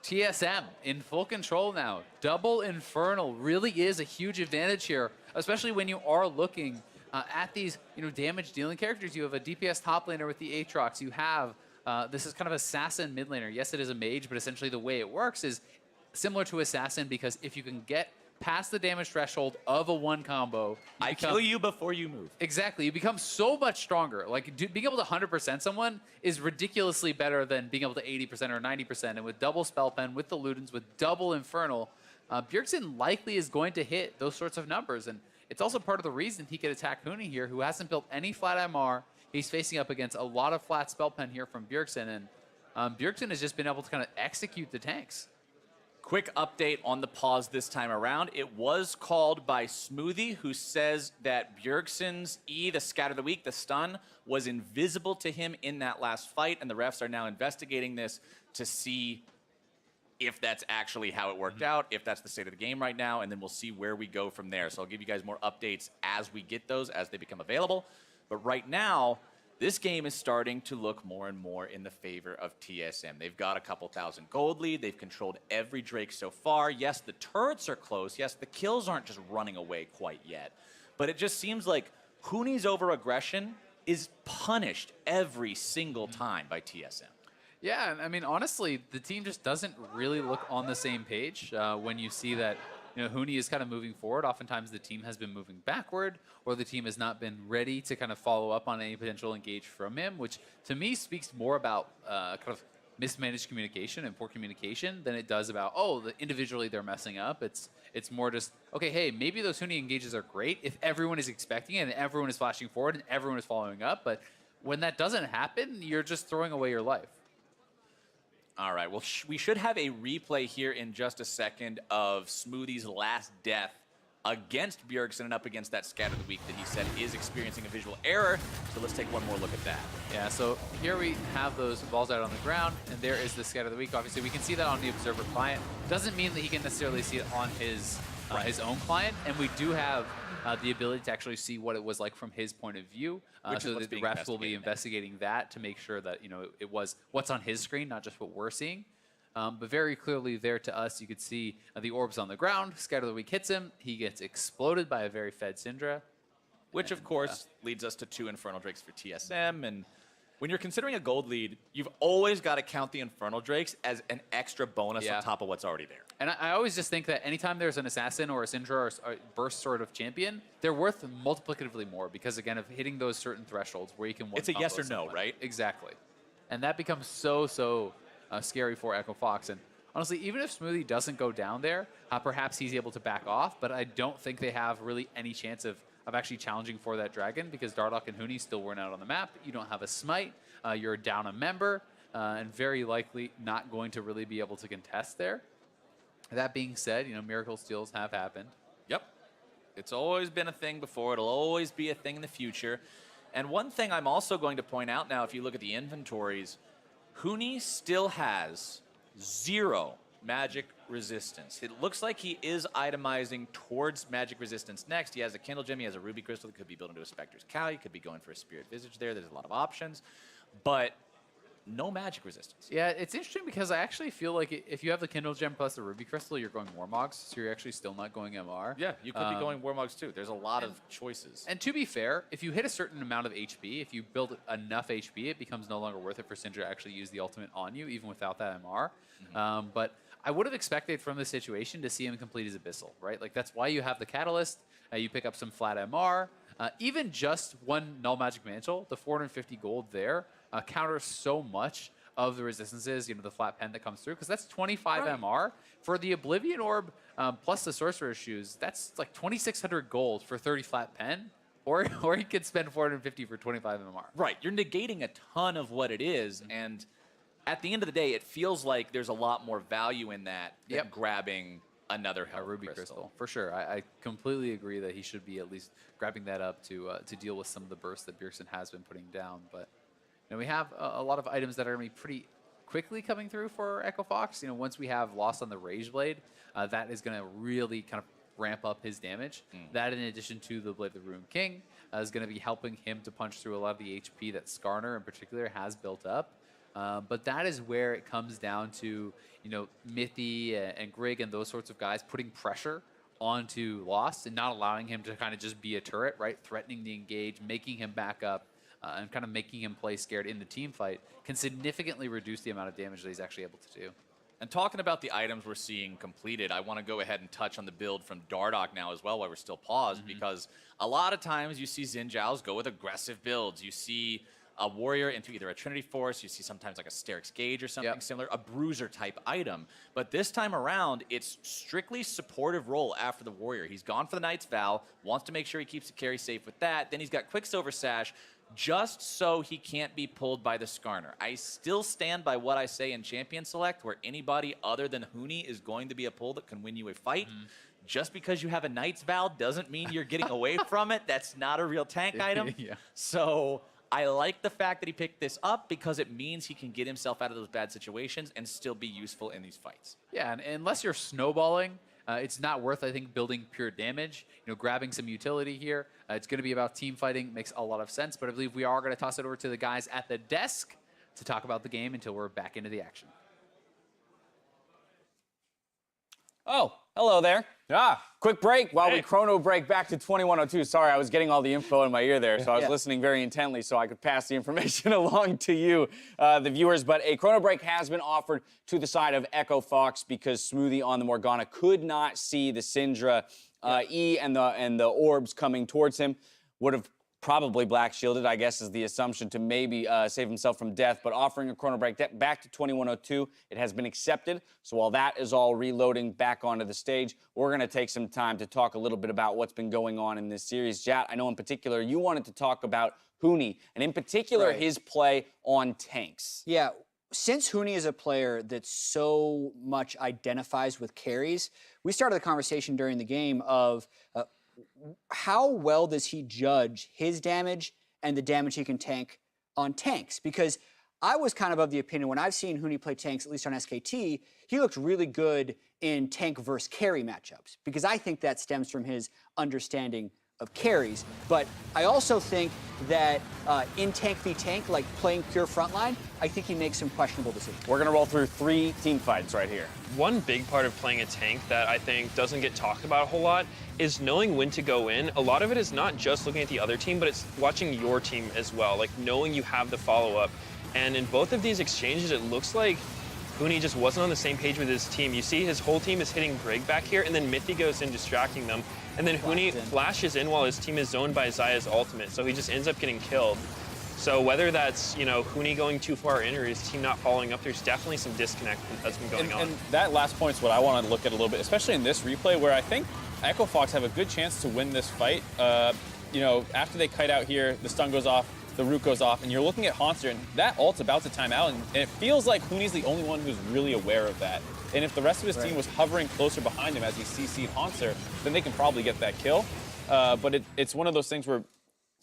TSM in full control now. Double Infernal really is a huge advantage here, especially when you are looking at these damage dealing characters. You have a DPS top laner with the Aatrox. You have, this is kind of assassin mid laner. Yes, it is a mage, but essentially the way it works is similar to assassin, because if you can get past the damage threshold of a one combo, I kill you before you move. Exactly. You become so much stronger. Like, being able to 100% someone is ridiculously better than being able to 80% or 90%. And with double Spell Pen, with the Ludens, with double Infernal, Bjergsen likely is going to hit those sorts of numbers. And it's also part of the reason he could attack Hooney here, who hasn't built any flat MR. He's facing up against a lot of flat Spell Pen here from Bjergsen. And Bjergsen has just been able to kind of execute the tanks. Quick update on the pause this time around. It was called by Smoothie, who says that Bjergsen's E, the Scatter the Weak, the stun, was invisible to him in that last fight, and the refs are now investigating this to see if that's actually how it worked out, if that's the state of the game right now, and then we'll see where we go from there. So I'll give you guys more updates as we get those, as they become available. But right now, this game is starting to look more and more in the favor of TSM. They've got a couple thousand gold lead. They've controlled every Drake so far. Yes, the turrets are close. Yes, the kills aren't just running away quite yet. But it just seems like Hooney's over-aggression is punished every single time by TSM. Yeah, I mean, honestly, the team just doesn't really look on the same page when you see that Hooney is kind of moving forward. Oftentimes the team has been moving backward, or the team has not been ready to kind of follow up on any potential engage from him, which to me speaks more about kind of mismanaged communication and poor communication than it does about, individually they're messing up. It's more just, okay, hey, maybe those Hooney engages are great if everyone is expecting it and everyone is flashing forward and everyone is following up, but when that doesn't happen, you're just throwing away your life. All right, well, we should have a replay here in just a second of Smoothie's last death against Bjergsen and up against that Scatter the Weak that he said is experiencing a visual error. So let's take one more look at that. Yeah, so here we have those balls out on the ground, and there is the Scatter the Weak. Obviously, we can see that on the Observer client. Doesn't mean that he can necessarily see it on his own client, and we do have the ability to actually see what it was like from his point of view. So the refs will be investigating that to make sure that it was what's on his screen, not just what we're seeing. But very clearly there to us, you could see the orbs on the ground. Scatter the Weak hits him. He gets exploded by a very fed Syndra. Which, of course, leads us to 2 Infernal Drakes for TSM. And when you're considering a gold lead, you've always got to count the Infernal Drakes as an extra bonus on top of what's already there. And I always just think that anytime there's an assassin or a Syndra or a burst sort of champion, they're worth multiplicatively more because, again, of hitting those certain thresholds where you can one It's a yes or no, right? Exactly. And that becomes so scary for Echo Fox. And honestly, even if Smoothie doesn't go down there, perhaps he's able to back off, but I don't think they have really any chance of actually challenging for that dragon because Dardoch and Hooney still weren't out on the map. You don't have a smite. You're down a member, and very likely not going to really be able to contest there. That being said, miracle steals have happened. Yep. It's always been a thing before. It'll always be a thing in the future. And one thing I'm also going to point out now, if you look at the inventories, Hooney still has 0 magic resistance. It looks like he is itemizing towards magic resistance next. He has a Kindle Gem, he has a Ruby Crystal that could be built into a Spectre's Cow, he could be going for a Spirit Visage there. There's a lot of options. But no magic resistance. Yeah, it's interesting because I actually feel like if you have the Kindle Gem plus the Ruby Crystal, you're going Warmogs, so you're actually still not going MR. Yeah, you could be going Warmogs too. There's a lot of choices. And to be fair, if you hit a certain amount of HP, if you build enough HP, it becomes no longer worth it for Syndra to actually use the ultimate on you, even without that MR. But I would have expected from this situation to see him complete his Abyssal, right? Like, that's why you have the Catalyst. You pick up some flat MR. Even just one Null Magic Mantle, the 450 gold there, counters so much of the resistances, the flat pen that comes through, because that's 25 MR. For the Oblivion Orb plus the Sorcerer's Shoes, that's like 2,600 gold for 30 flat pen, or you could spend 450 for 25 MR. Right, you're negating a ton of what it is, and at the end of the day, it feels like there's a lot more value in that than grabbing another Ruby Crystal. For sure. I completely agree that he should be at least grabbing that up to deal with some of the bursts that Bjergsen has been putting down. But we have a lot of items that are going to be pretty quickly coming through for Echo Fox. Once we have Lost on the Rage Blade, that is going to really kind of ramp up his damage. That, in addition to the Blade of the Ruined King, is going to be helping him to punch through a lot of the HP that Skarner in particular has built up. But that is where it comes down to, Mithy and Grig and those sorts of guys putting pressure onto Lost and not allowing him to kind of just be a turret, right? Threatening the engage, making him back up, and kind of making him play scared in the team fight can significantly reduce the amount of damage that he's actually able to do. And talking about the items we're seeing completed, I want to go ahead and touch on the build from Dardoch now as well while we're still paused, because a lot of times you see Xin Zhao's go with aggressive builds. You see a warrior into either a Trinity Force, you see sometimes like a Sterix Gauge or something similar, a bruiser type item. But this time around, it's strictly supportive role after the warrior. He's gone for the Knight's Vow, wants to make sure he keeps the carry safe with that. Then he's got Quicksilver Sash, just so he can't be pulled by the Skarner. I still stand by what I say in Champion Select, where anybody other than Huni is going to be a pull that can win you a fight. Just because you have a Knight's Vow doesn't mean you're getting away from it. That's not a real tank item. So I like the fact that he picked this up because it means he can get himself out of those bad situations and still be useful in these fights. Yeah, and unless you're snowballing, it's not worth, I think, building pure damage. Grabbing some utility here. It's going to be about team fighting. Makes a lot of sense. But I believe we are going to toss it over to the guys at the desk to talk about the game until we're back into the action. Oh, hello there. Quick break while we chrono break back to 2102. Sorry, I was getting all the info in my ear there, so I was listening very intently so I could pass the information along to you, the viewers. But a chrono break has been offered to the side of Echo Fox because Smoothie on the Morgana could not see the Syndra E and the orbs coming towards him. Would have probably black shielded, I guess, is the assumption, to maybe save himself from death, but offering a chrono break back to 2102, it has been accepted. So while that is all reloading back onto the stage, we're going to take some time to talk a little bit about what's been going on in this series. Jat, I know in particular you wanted to talk about Huni, and in particular his play on tanks. Yeah. Since Huni is a player that so much identifies with carries, we started the conversation during the game of how well does he judge his damage and the damage he can tank on tanks? Because I was kind of the opinion, when I've seen Huni play tanks, at least on SKT, he looked really good in tank versus carry matchups, because I think that stems from his understanding of carries. But I also think that in tank v tank, like playing pure frontline, I think he makes some questionable decisions. We're going to roll through 3 team fights right here. One big part of playing a tank that I think doesn't get talked about a whole lot is knowing when to go in. A lot of it is not just looking at the other team, but it's watching your team as well, like knowing you have the follow-up. And in both of these exchanges, it looks like Huni just wasn't on the same page with his team. You see his whole team is hitting Grig back here, and then Mithy goes in distracting them. And then Huni flashes in while his team is zoned by Zaya's ultimate, so he just ends up getting killed. So whether that's, Huni going too far in or his team not following up, there's definitely some disconnect that's been going on. And that last point's what I want to look at a little bit, especially in this replay, where I think Echo Fox have a good chance to win this fight. After they kite out here, the stun goes off, the root goes off, and you're looking at Haunter, and that ult's about to time out, and it feels like Huni's the only one who's really aware of that. And if the rest of his team was hovering closer behind him as he CC'd Haunter, then they can probably get that kill. But it's one of those things where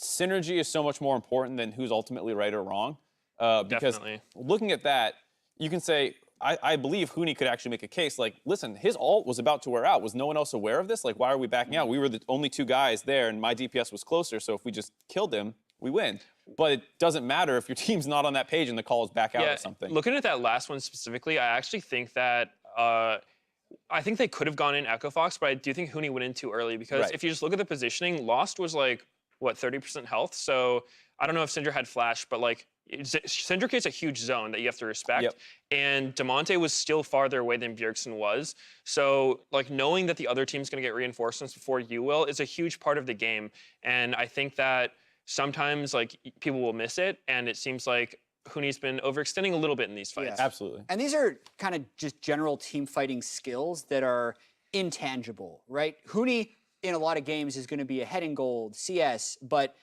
synergy is so much more important than who's ultimately right or wrong. Because looking at that, you can say, I believe Huni could actually make a case like, listen, his ult was about to wear out. Was no one else aware of this? Like, why are we backing out? We were the only 2 guys there, and my DPS was closer, so if we just killed him, we win. But it doesn't matter if your team's not on that page and the call is back out or something. Looking at that last one specifically, I actually think that I think they could have gone in Echo Fox, but I do think Huni went in too early because if you just look at the positioning, Lost was like, what, 30% health? So I don't know if Syndra had flash, but like Syndra creates a huge zone that you have to respect. And Damonte was still farther away than Bjergsen was. So like knowing that the other team's gonna get reinforcements before you will is a huge part of the game. And I think that sometimes like people will miss it, and it seems like Huni's been overextending a little bit in these fights. Yeah. Absolutely. And these are kind of just general team fighting skills that are intangible, right? Huni in a lot of games is going to be ahead in gold, CS, but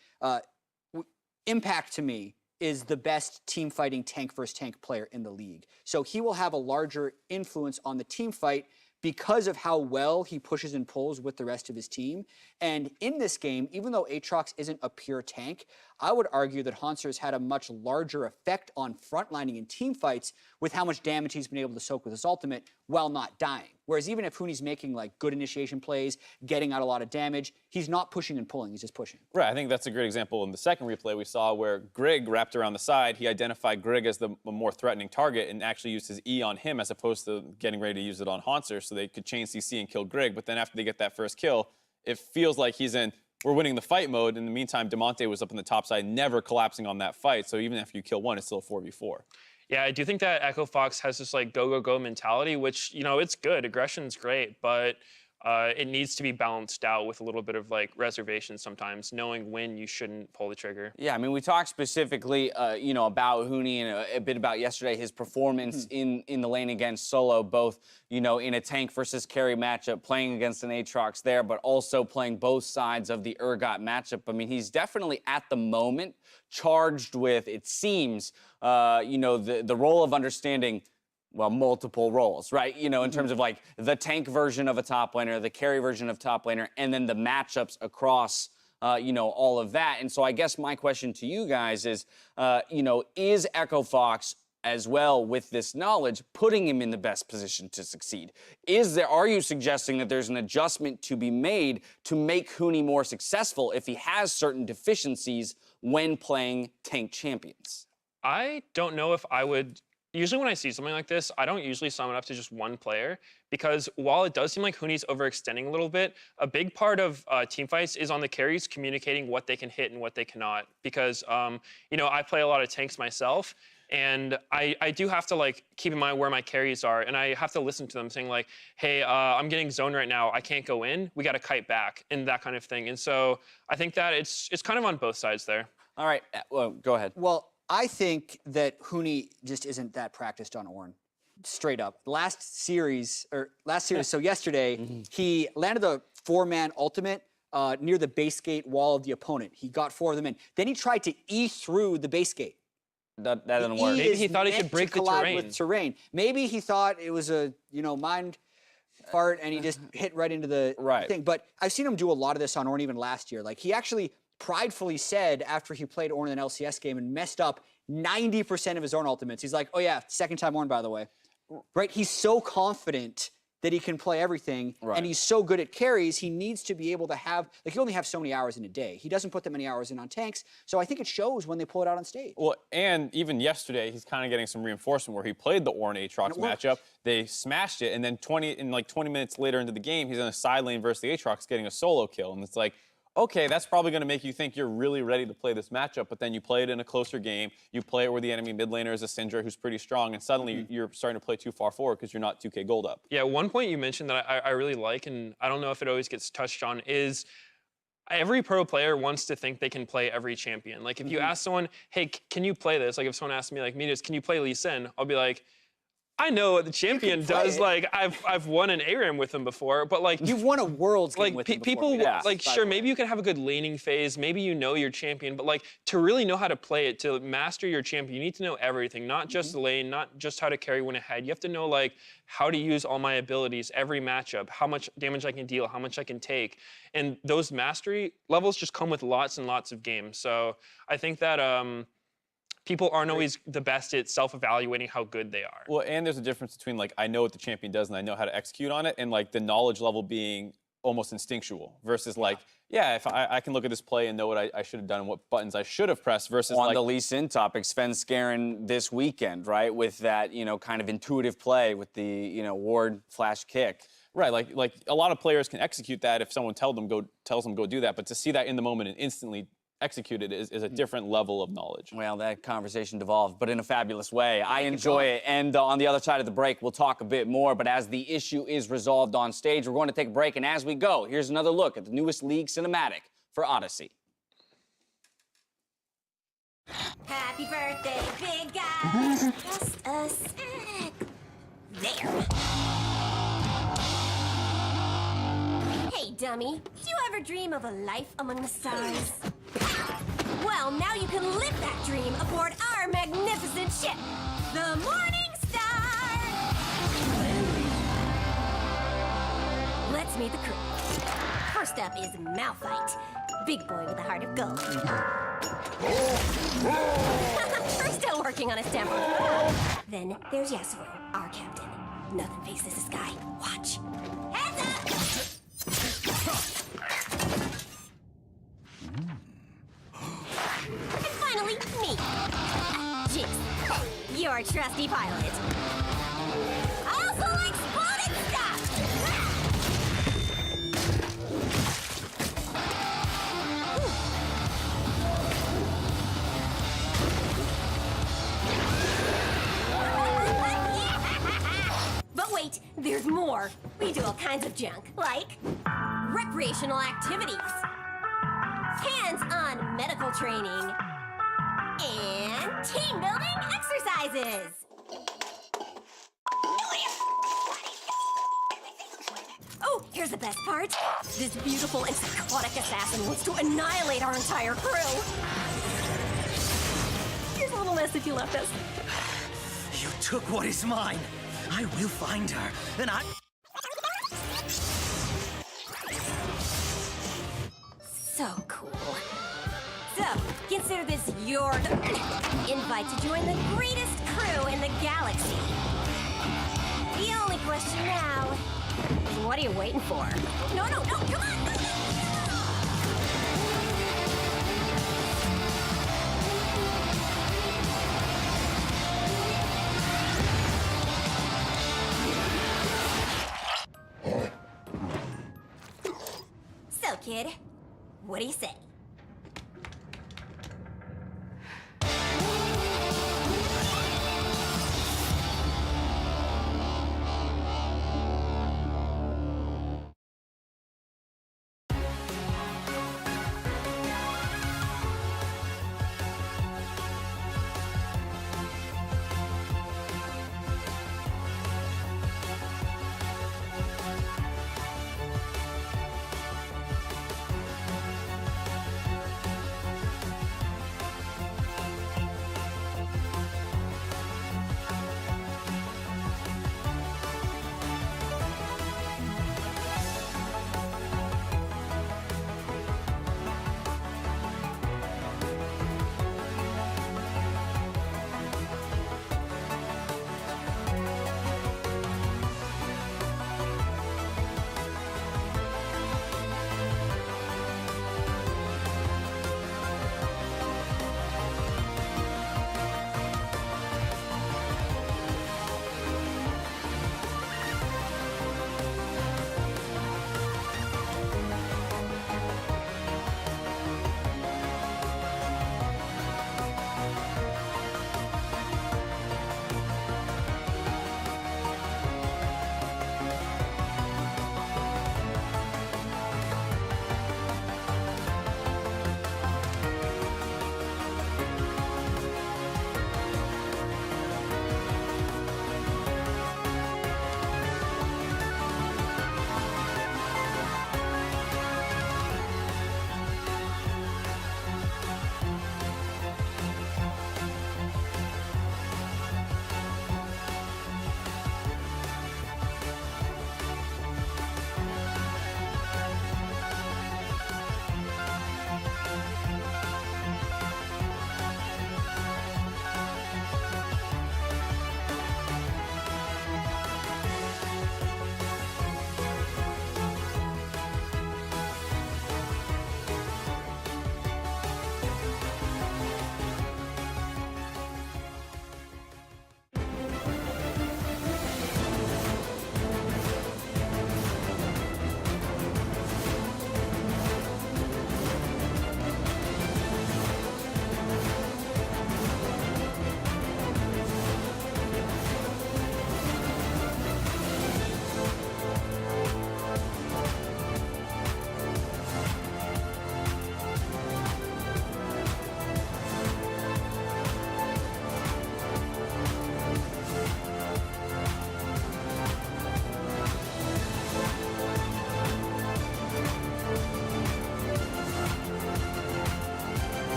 Impact to me is the best team fighting tank versus tank player in the league. So he will have a larger influence on the team fight because of how well he pushes and pulls with the rest of his team. And in this game, even though Aatrox isn't a pure tank, I would argue that Hauntzer's had a much larger effect on frontlining in team fights with how much damage he's been able to soak with his ultimate while not dying. Whereas even if Huni's making like good initiation plays, getting out a lot of damage, he's not pushing and pulling, he's just pushing. Right, I think that's a great example in the second replay we saw where Grig wrapped around the side. He identified Grig as the more threatening target and actually used his E on him as opposed to getting ready to use it on Haunzer so they could chain CC and kill Grig. But then after they get that first kill, it feels like he's in, we're winning the fight mode. In the meantime, Damonte was up on the top side, never collapsing on that fight. So even after you kill one, it's still a 4v4. Yeah, I do think that Echo Fox has this like go, go, go mentality, which, you know, it's good. Aggression's great, but it needs to be balanced out with a little bit of like reservation sometimes, knowing when you shouldn't pull the trigger. Yeah, I mean, we talked specifically, you know, about Huni and a bit about yesterday, his performance in the lane against Solo, both, you know, in a tank versus carry matchup, playing against an Aatrox there, but also playing both sides of the Urgot matchup. I mean, he's definitely at the moment charged with, it seems, you know, the role of understanding, well, multiple roles, right? You know, in terms of like the tank version of a top laner, the carry version of top laner, and then the matchups across, you know, all of that. And so I guess my question to you guys is, you know, is Echo Fox as well with this knowledge putting him in the best position to succeed? Are you suggesting that there's an adjustment to be made to make Huni more successful if he has certain deficiencies when playing tank champions? I don't know if I would. Usually when I see something like this, I don't usually sum it up to just one player, because while it does seem like Huni's overextending a little bit, a big part of team fights is on the carries communicating what they can hit and what they cannot. Because, you know, I play a lot of tanks myself, and I do have to like keep in mind where my carries are, and I have to listen to them saying like, hey, I'm getting zoned right now, I can't go in, we got to kite back, and that kind of thing. And so I think that it's kind of on both sides there. All right, well, go ahead. Well, I think that Huni just isn't that practiced on Ornn, straight up. Last series, so yesterday, he landed the 4-man ultimate near the base gate wall of the opponent. He got 4 of them in. Then he tried to E through the base gate. That doesn't work. Maybe he thought he could break the terrain. With terrain. Maybe he thought it was a, you know, mind fart and he just hit right into the thing. But I've seen him do a lot of this on Ornn even last year. Like, he actually pridefully said after he played Ornn in an LCS game and messed up 90% of his Ornn ultimates, he's like, oh yeah, second time Ornn, by the way. Right? He's so confident that he can play everything, and he's so good at carries, he needs to be able to have, like, he only have so many hours in a day. He doesn't put that many hours in on tanks, so I think it shows when they pull it out on stage. Well, and even yesterday, he's kind of getting some reinforcement where he played the Ornn Aatrox matchup. They smashed it, and then 20 minutes later into the game, he's in a side lane versus the Aatrox getting a solo kill, and it's like, okay, that's probably going to make you think you're really ready to play this matchup, but then you play it in a closer game, you play it where the enemy mid laner is a Syndra who's pretty strong, and suddenly you're starting to play too far forward because you're not 2K gold up. Yeah, one point you mentioned that I really like, and I don't know if it always gets touched on, is every pro player wants to think they can play every champion. Like, if you ask someone, hey, can you play this? Like, if someone asks me, like, Midas, can you play Lee Sin? I'll be like, I know what the champion does. Like, I've won an ARAM with him before, but like, you've won a Worlds game with him people before. like, sure, maybe you can have a good laning phase, maybe you know your champion, but like, to really know how to play it, to master your champion, you need to know everything, not just the lane, not just how to carry one ahead. You have to know like how to use all my abilities every matchup, how much damage I can deal, how much I can take, and those mastery levels just come with lots and lots of games. So I think that people aren't always the best at self-evaluating how good they are. Well, and there's a difference between like, I know what the champion does and I know how to execute on it, and like the knowledge level being almost instinctual versus like, yeah, if I can look at this play and know what I should have done and what buttons I should have pressed versus on like the Lee Sin topic, Sven Skaren this weekend, right, with that, you know, kind of intuitive play with the, you know, ward flash kick. Right, like a lot of players can execute that if someone tells them go do that, but to see that in the moment and instantly execute it is a different level of knowledge. Well, that conversation devolved, but in a fabulous way. I enjoy it. And on the other side of the break, we'll talk a bit more. But as the issue is resolved on stage, we're going to take a break. And as we go, here's another look at the newest League cinematic for Odyssey. Happy birthday, big guy. Just a sec. There. Hey, dummy. Did you ever dream of a life among the stars? Well, now you can live that dream aboard our magnificent ship, the Morning Star. Let's meet the crew. First up is Malphite, big boy with a heart of gold. We're still working on his temper. Then there's Yasuo, our captain. Nothing faces the sky. Watch. Heads up! And finally, me. Jinx, your trusty pilot. I also like exploding stuff! But wait, there's more. We do all kinds of junk, like recreational activities, hands-on medical training, and team-building exercises. Oh, here's the best part. This beautiful and psychotic assassin wants to annihilate our entire crew. Here's a little message you left us. You took what is mine. I will find her, and I... So cool. So, consider this your invite to join the greatest crew in the galaxy. The only question now is what are you waiting for? No, come on! No. So, kid, what do you say?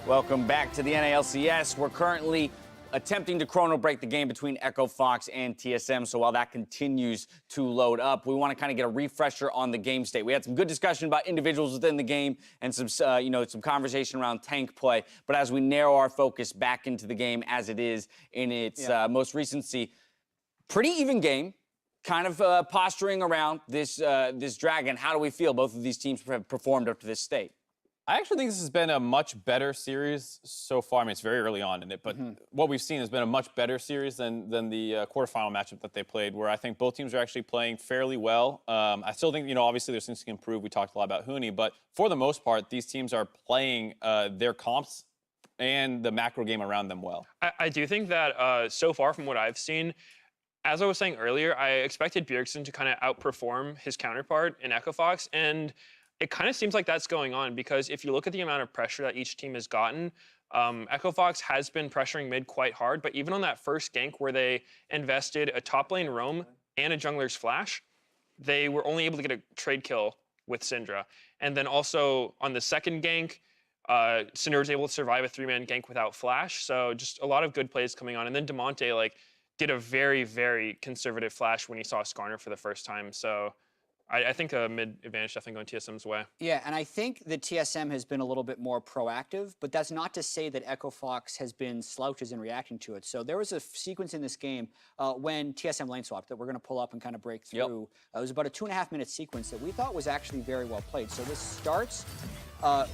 Welcome back to the NALCS. We're currently attempting to chrono break the game between Echo Fox and TSM. So while that continues to load up, we want to kind of get a refresher on the game state. We had some good discussion about individuals within the game and some, some conversation around tank play. But as we narrow our focus back into the game as it is in its most recency, pretty even game. Kind of posturing around this this dragon. How do we feel both of these teams have performed up to this state? I actually think this has been a much better series so far. I mean, it's very early on in it, but what we've seen has been a much better series than the quarterfinal matchup that they played, where I think both teams are actually playing fairly well. I still think, obviously there's things to improve. We talked a lot about Huni, but for the most part, these teams are playing their comps and the macro game around them well. I do think that so far from what I've seen, as I was saying earlier, I expected Bjergsen to kind of outperform his counterpart in Echo Fox, and it kind of seems like that's going on because if you look at the amount of pressure that each team has gotten, Echo Fox has been pressuring mid quite hard, but even on that first gank where they invested a top lane roam and a jungler's flash, they were only able to get a trade kill with Syndra. And then also on the second gank, Syndra was able to survive a 3-man gank without flash, so just a lot of good plays coming on. And then Demonte, did a very, very conservative flash when he saw Skarner for the first time. So I think a mid advantage definitely going TSM's way. Yeah, and I think that TSM has been a little bit more proactive, but that's not to say that Echo Fox has been slouches in reacting to it. So there was a sequence in this game when TSM lane swapped that we're going to pull up and kind of break through. It was about a 2.5-minute sequence that we thought was actually very well played. So this starts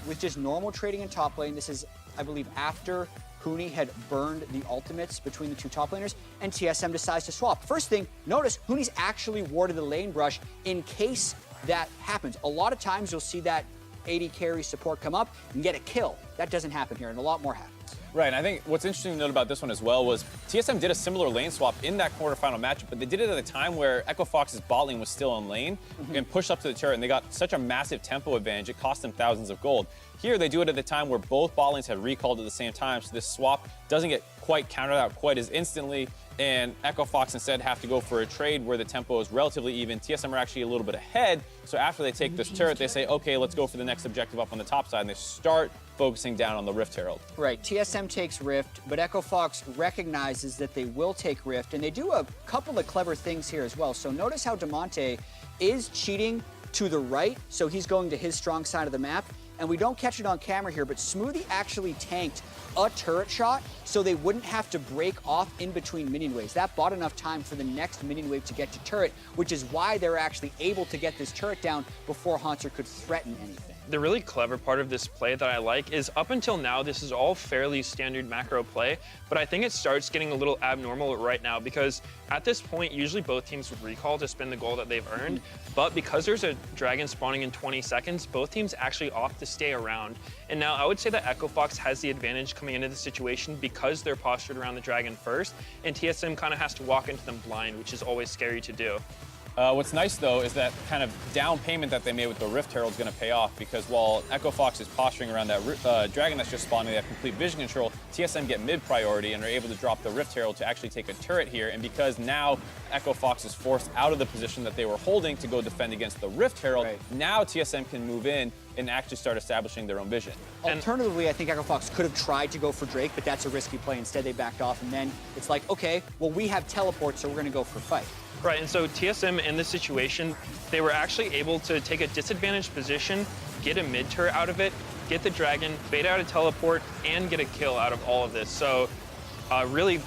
with just normal trading in top lane. This is, I believe, after Huni had burned the ultimates between the two top laners, and TSM decides to swap. First thing, notice Huni's actually warded the lane brush in case that happens. A lot of times you'll see that AD carry support come up and get a kill. That doesn't happen here, and a lot more happens. Right, and I think what's interesting to note about this one as well was TSM did a similar lane swap in that quarterfinal matchup, but they did it at a time where Echo Fox's bot lane was still in lane and pushed up to the turret, and they got such a massive tempo advantage, it cost them thousands of gold. Here, they do it at a time where both bot lanes have recalled at the same time, so this swap doesn't get quite countered out quite as instantly, and Echo Fox instead have to go for a trade where the tempo is relatively even. TSM are actually a little bit ahead, so after they take this turret, they say, okay, let's go for the next objective up on the top side, and they start focusing down on the Rift Herald. Right, TSM takes Rift, but Echo Fox recognizes that they will take Rift, and they do a couple of clever things here as well. So notice how Demonte is cheating to the right, so he's going to his strong side of the map, and we don't catch it on camera here, but Smoothie actually tanked a turret shot so they wouldn't have to break off in between minion waves. That bought enough time for the next minion wave to get to turret, which is why they're actually able to get this turret down before Haunter could threaten anything. The really clever part of this play that I like is up until now, this is all fairly standard macro play, but I think it starts getting a little abnormal right now because at this point, usually both teams would recall to spend the gold that they've earned, but because there's a dragon spawning in 20 seconds, both teams actually opt to stay around. And now I would say that Echo Fox has the advantage coming into the situation because they're postured around the dragon first, and TSM kind of has to walk into them blind, which is always scary to do. What's nice, though, is that kind of down payment that they made with the Rift Herald is going to pay off because while Echo Fox is posturing around that dragon that's just spawning, they have complete vision control, TSM get mid priority and are able to drop the Rift Herald to actually take a turret here. And because now Echo Fox is forced out of the position that they were holding to go defend against the Rift Herald, now TSM can move in and actually start establishing their own vision. Alternatively, I think Echo Fox could have tried to go for Drake, but that's a risky play. Instead, they backed off, and then it's like, okay, well, we have teleport, so we're going to go for fight. Right, and so TSM in this situation, they were actually able to take a disadvantaged position, get a mid turret out of it, get the dragon, bait out a teleport, and get a kill out of all of this. So really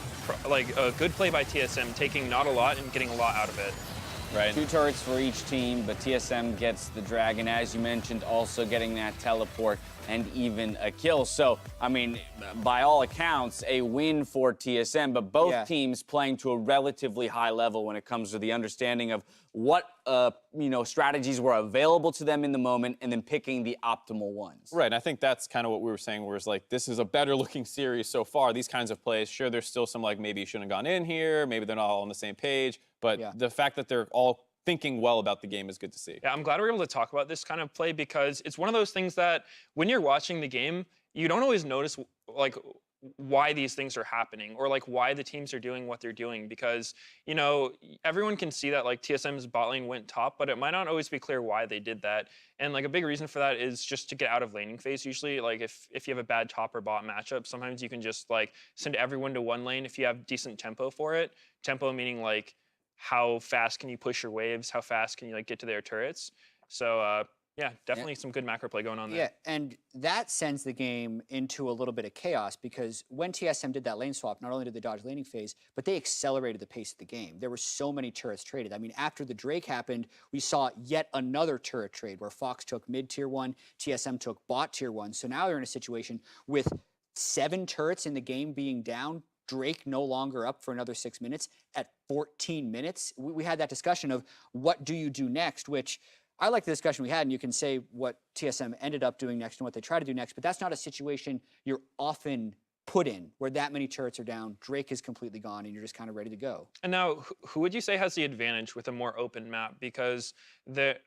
a good play by TSM, taking not a lot and getting a lot out of it. Right. 2 turrets for each team, but TSM gets the dragon, as you mentioned, also getting that teleport and even a kill. So, I mean, by all accounts, a win for TSM, but both teams playing to a relatively high level when it comes to the understanding of what, strategies were available to them in the moment and then picking the optimal ones. Right, and I think that's kind of what we were saying, where it's like, this is a better looking series so far. These kinds of plays, sure, there's still some maybe you shouldn't have gone in here, maybe they're not all on the same page, but the fact that they're all thinking well about the game is good to see. Yeah, I'm glad we're able to talk about this kind of play because it's one of those things that when you're watching the game, you don't always notice why these things are happening, or like why the teams are doing what they're doing, because you know everyone can see that like TSM's bot lane went top, but it might not always be clear why they did that. And like a big reason for that is just to get out of laning phase. Usually, like if you have a bad top or bot matchup, sometimes you can just like send everyone to one lane if you have decent tempo for it. Tempo meaning like how fast can you push your waves, how fast can you like get to their turrets. So yeah, definitely some good macro play going on there. Yeah, and that sends the game into a little bit of chaos, because when TSM did that lane swap, not only did they dodge laning phase, but they accelerated the pace of the game. There were so many turrets traded. I mean, after the Drake happened, we saw yet another turret trade where Fox took mid tier 1, TSM took bot tier 1. So now they're in a situation with 7 turrets in the game being down, Drake no longer up for another 6 minutes at 14 minutes. We had that discussion of what do you do next, which I like the discussion we had, and you can say what TSM ended up doing next and what they try to do next, but that's not a situation you're often put in, where that many turrets are down, Drake is completely gone, and you're just kind of ready to go. And now, who would you say has the advantage with a more open map? Because there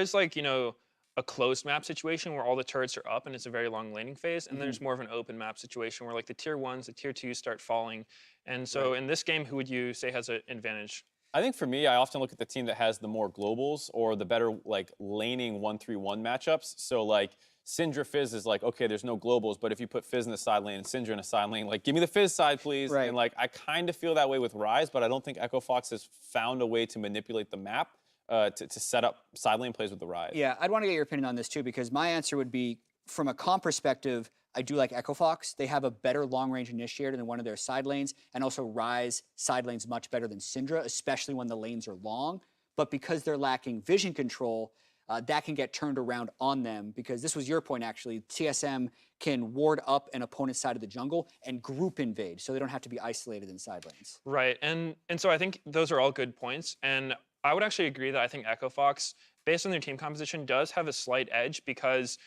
is like, you know, a closed map situation where all the turrets are up and it's a very long laning phase, and there's more of an open map situation where like the tier 1s, the tier 2s start falling. And so in this game, who would you say has an advantage? I think for me, I often look at the team that has the more globals or the better like laning 1-3-1 matchups. So like Syndra Fizz is like, okay, there's no globals, but if you put Fizz in the side lane and Syndra in a side lane, like give me the Fizz side, please. Right. And like I kind of feel that way with Ryze, but I don't think Echo Fox has found a way to manipulate the map to set up side lane plays with the Ryze. Yeah, I'd want to get your opinion on this too, because my answer would be, from a comp perspective, I do like Echo Fox. They have a better long-range initiator than one of their side lanes, and also Ryze side lanes much better than Syndra, especially when the lanes are long. But because they're lacking vision control, that can get turned around on them, because this was your point actually. TSM can ward up an opponent's side of the jungle and group invade, so they don't have to be isolated in side lanes. Right, and so I think those are all good points, and I would actually agree that I think Echo Fox, based on their team composition, does have a slight edge, because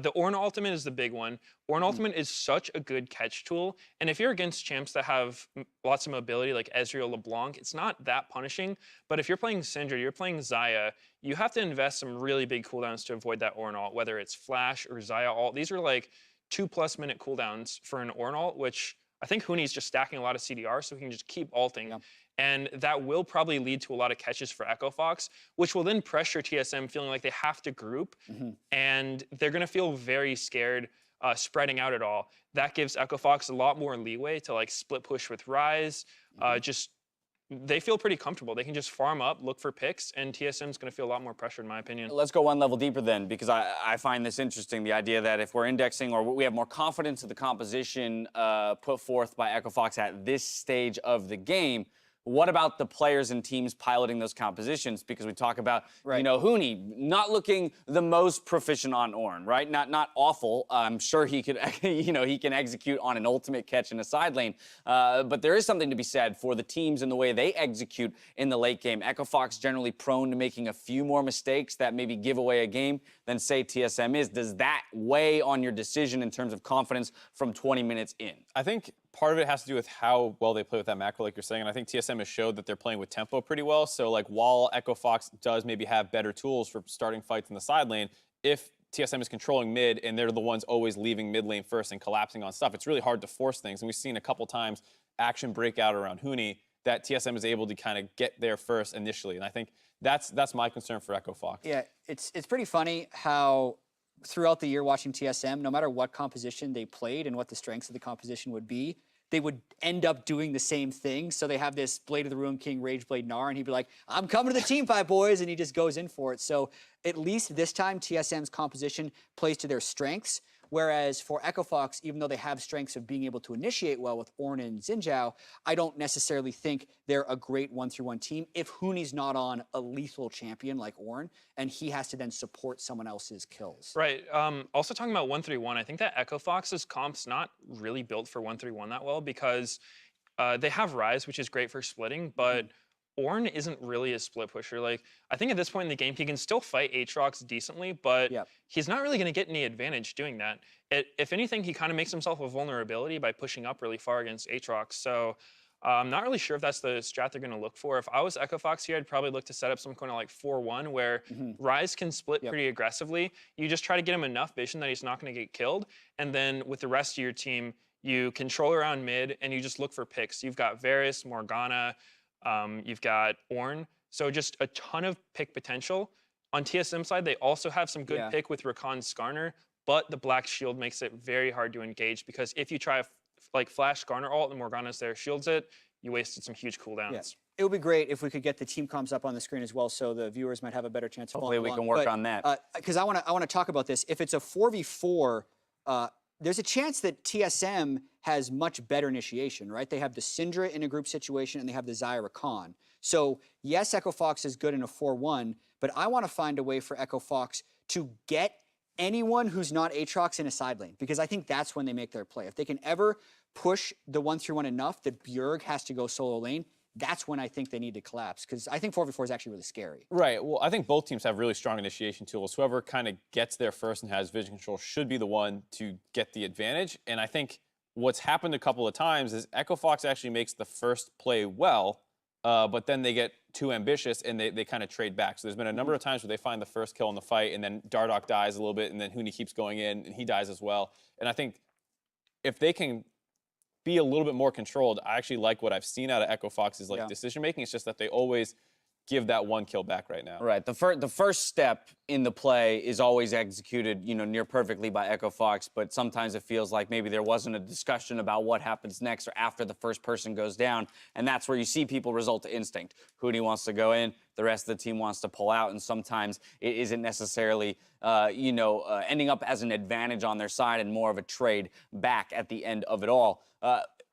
the Ornn ultimate is the big one. Ornn ultimate is such a good catch tool, and if you're against champs that have lots of mobility like Ezreal, LeBlanc, it's not that punishing. But if you're playing Syndra, you're playing Xayah, you have to invest some really big cooldowns to avoid that Ornn ult, whether it's Flash or Xayah ult. These are like 2+ minute cooldowns for an Ornn ult, which I think Huni's just stacking a lot of CDR, so he can just keep ulting. Yeah. And that will probably lead to a lot of catches for Echo Fox, which will then pressure TSM, feeling like they have to group, and they're going to feel very scared spreading out at all. That gives Echo Fox a lot more leeway to like split push with Ryze. They feel pretty comfortable. They can just farm up, look for picks, and TSM's going to feel a lot more pressure, in my opinion. Let's go one level deeper then, because I find this interesting, the idea that if we're indexing or we have more confidence in the composition put forth by Echo Fox at this stage of the game, what about the players and teams piloting those compositions? Because we talk about, you know, Huni not looking the most proficient on Ornn, right? Not awful. I'm sure he could, you know, he can execute on an ultimate catch in a side lane. But there is something to be said for the teams and the way they execute in the late game. Echo Fox generally prone to making a few more mistakes that maybe give away a game than, say, TSM is. Does that weigh on your decision in terms of confidence from 20 minutes in? I think part of it has to do with how well they play with that macro, like you're saying. And I think TSM has showed that they're playing with tempo pretty well. So, like, while Echo Fox does maybe have better tools for starting fights in the side lane, if TSM is controlling mid and they're the ones always leaving mid lane first and collapsing on stuff, it's really hard to force things. And we've seen a couple times action break out around Huni that TSM is able to kind of get there first initially. And I think that's my concern for Echo Fox. Yeah, it's pretty funny how throughout the year watching TSM, no matter what composition they played and what the strengths of the composition would be, they would end up doing the same thing. So they have this Blade of the Ruin King, Rageblade Gnar, and he'd be like, I'm coming to the team fight, boys, and he just goes in for it. So at least this time, TSM's composition plays to their strengths, whereas for Echo Fox, even though they have strengths of being able to initiate well with Ornn and Xin Zhao, I don't necessarily think they're a great 1-3-1 team if Huni's not on a lethal champion like Ornn, and he has to then support someone else's kills. Right. Also talking about 1-3-1, I think that Echo Fox's comp's not really built for 1-3-1 that well, because they have Ryze, which is great for splitting, but Ornn isn't really a split pusher. Like, I think at this point in the game, he can still fight Aatrox decently, but he's not really going to get any advantage doing that. If anything, he kind of makes himself a vulnerability by pushing up really far against Aatrox. So I'm not really sure if that's the strat they're going to look for. If I was Echo Fox here, I'd probably look to set up some kind of like 4-1 where Ryze can split pretty aggressively. You just try to get him enough vision that he's not going to get killed. And then with the rest of your team, You control around mid, and you just look for picks. You've got Varus, Morgana, you've got Ornn. So just a ton of pick potential. On TSM side, they also have some good pick with Rakan Skarner, but the Black Shield makes it very hard to engage because if you try like flash Skarner ult and Morgana's there, shields it, you wasted some huge cooldowns. Yeah. It would be great if we could get the team comms up on the screen as well, so the viewers might have a better chance of following Hopefully we along. can work on that. Because I want to talk about this. If it's a 4v4, there's a chance that TSM has much better initiation, right? They have the Syndra in a group situation, and they have the Xayah Rakan. So yes, Echo Fox is good in a 4-1, but I want to find a way for Echo Fox to get anyone who's not Aatrox in a side lane, because I think that's when they make their play. If they can ever push the 1-3-1 enough that Bjerg has to go solo lane, that's when I think they need to collapse, because I think 4v4 is actually really scary. Right. Well, I think both teams have really strong initiation tools. Whoever kind of gets there first and has vision control should be the one to get the advantage. And I think what's happened a couple of times is Echo Fox actually makes the first play well, but then they get too ambitious and they kind of trade back. So there's been a number of times where they find the first kill in the fight, and then Dardoch dies a little bit, and then Huni keeps going in, and he dies as well. And I think if they can be a little bit more controlled, I actually like what I've seen out of Echo Fox's decision making. It's just that they always give that one kill back right now. Right. The first step in the play is always executed, near perfectly by Echo Fox, but sometimes it feels like maybe there wasn't a discussion about what happens next or after the first person goes down, and that's where you see people result to instinct. Huni wants to go in, the rest of the team wants to pull out, and sometimes it isn't necessarily, ending up as an advantage on their side and more of a trade back at the end of it all.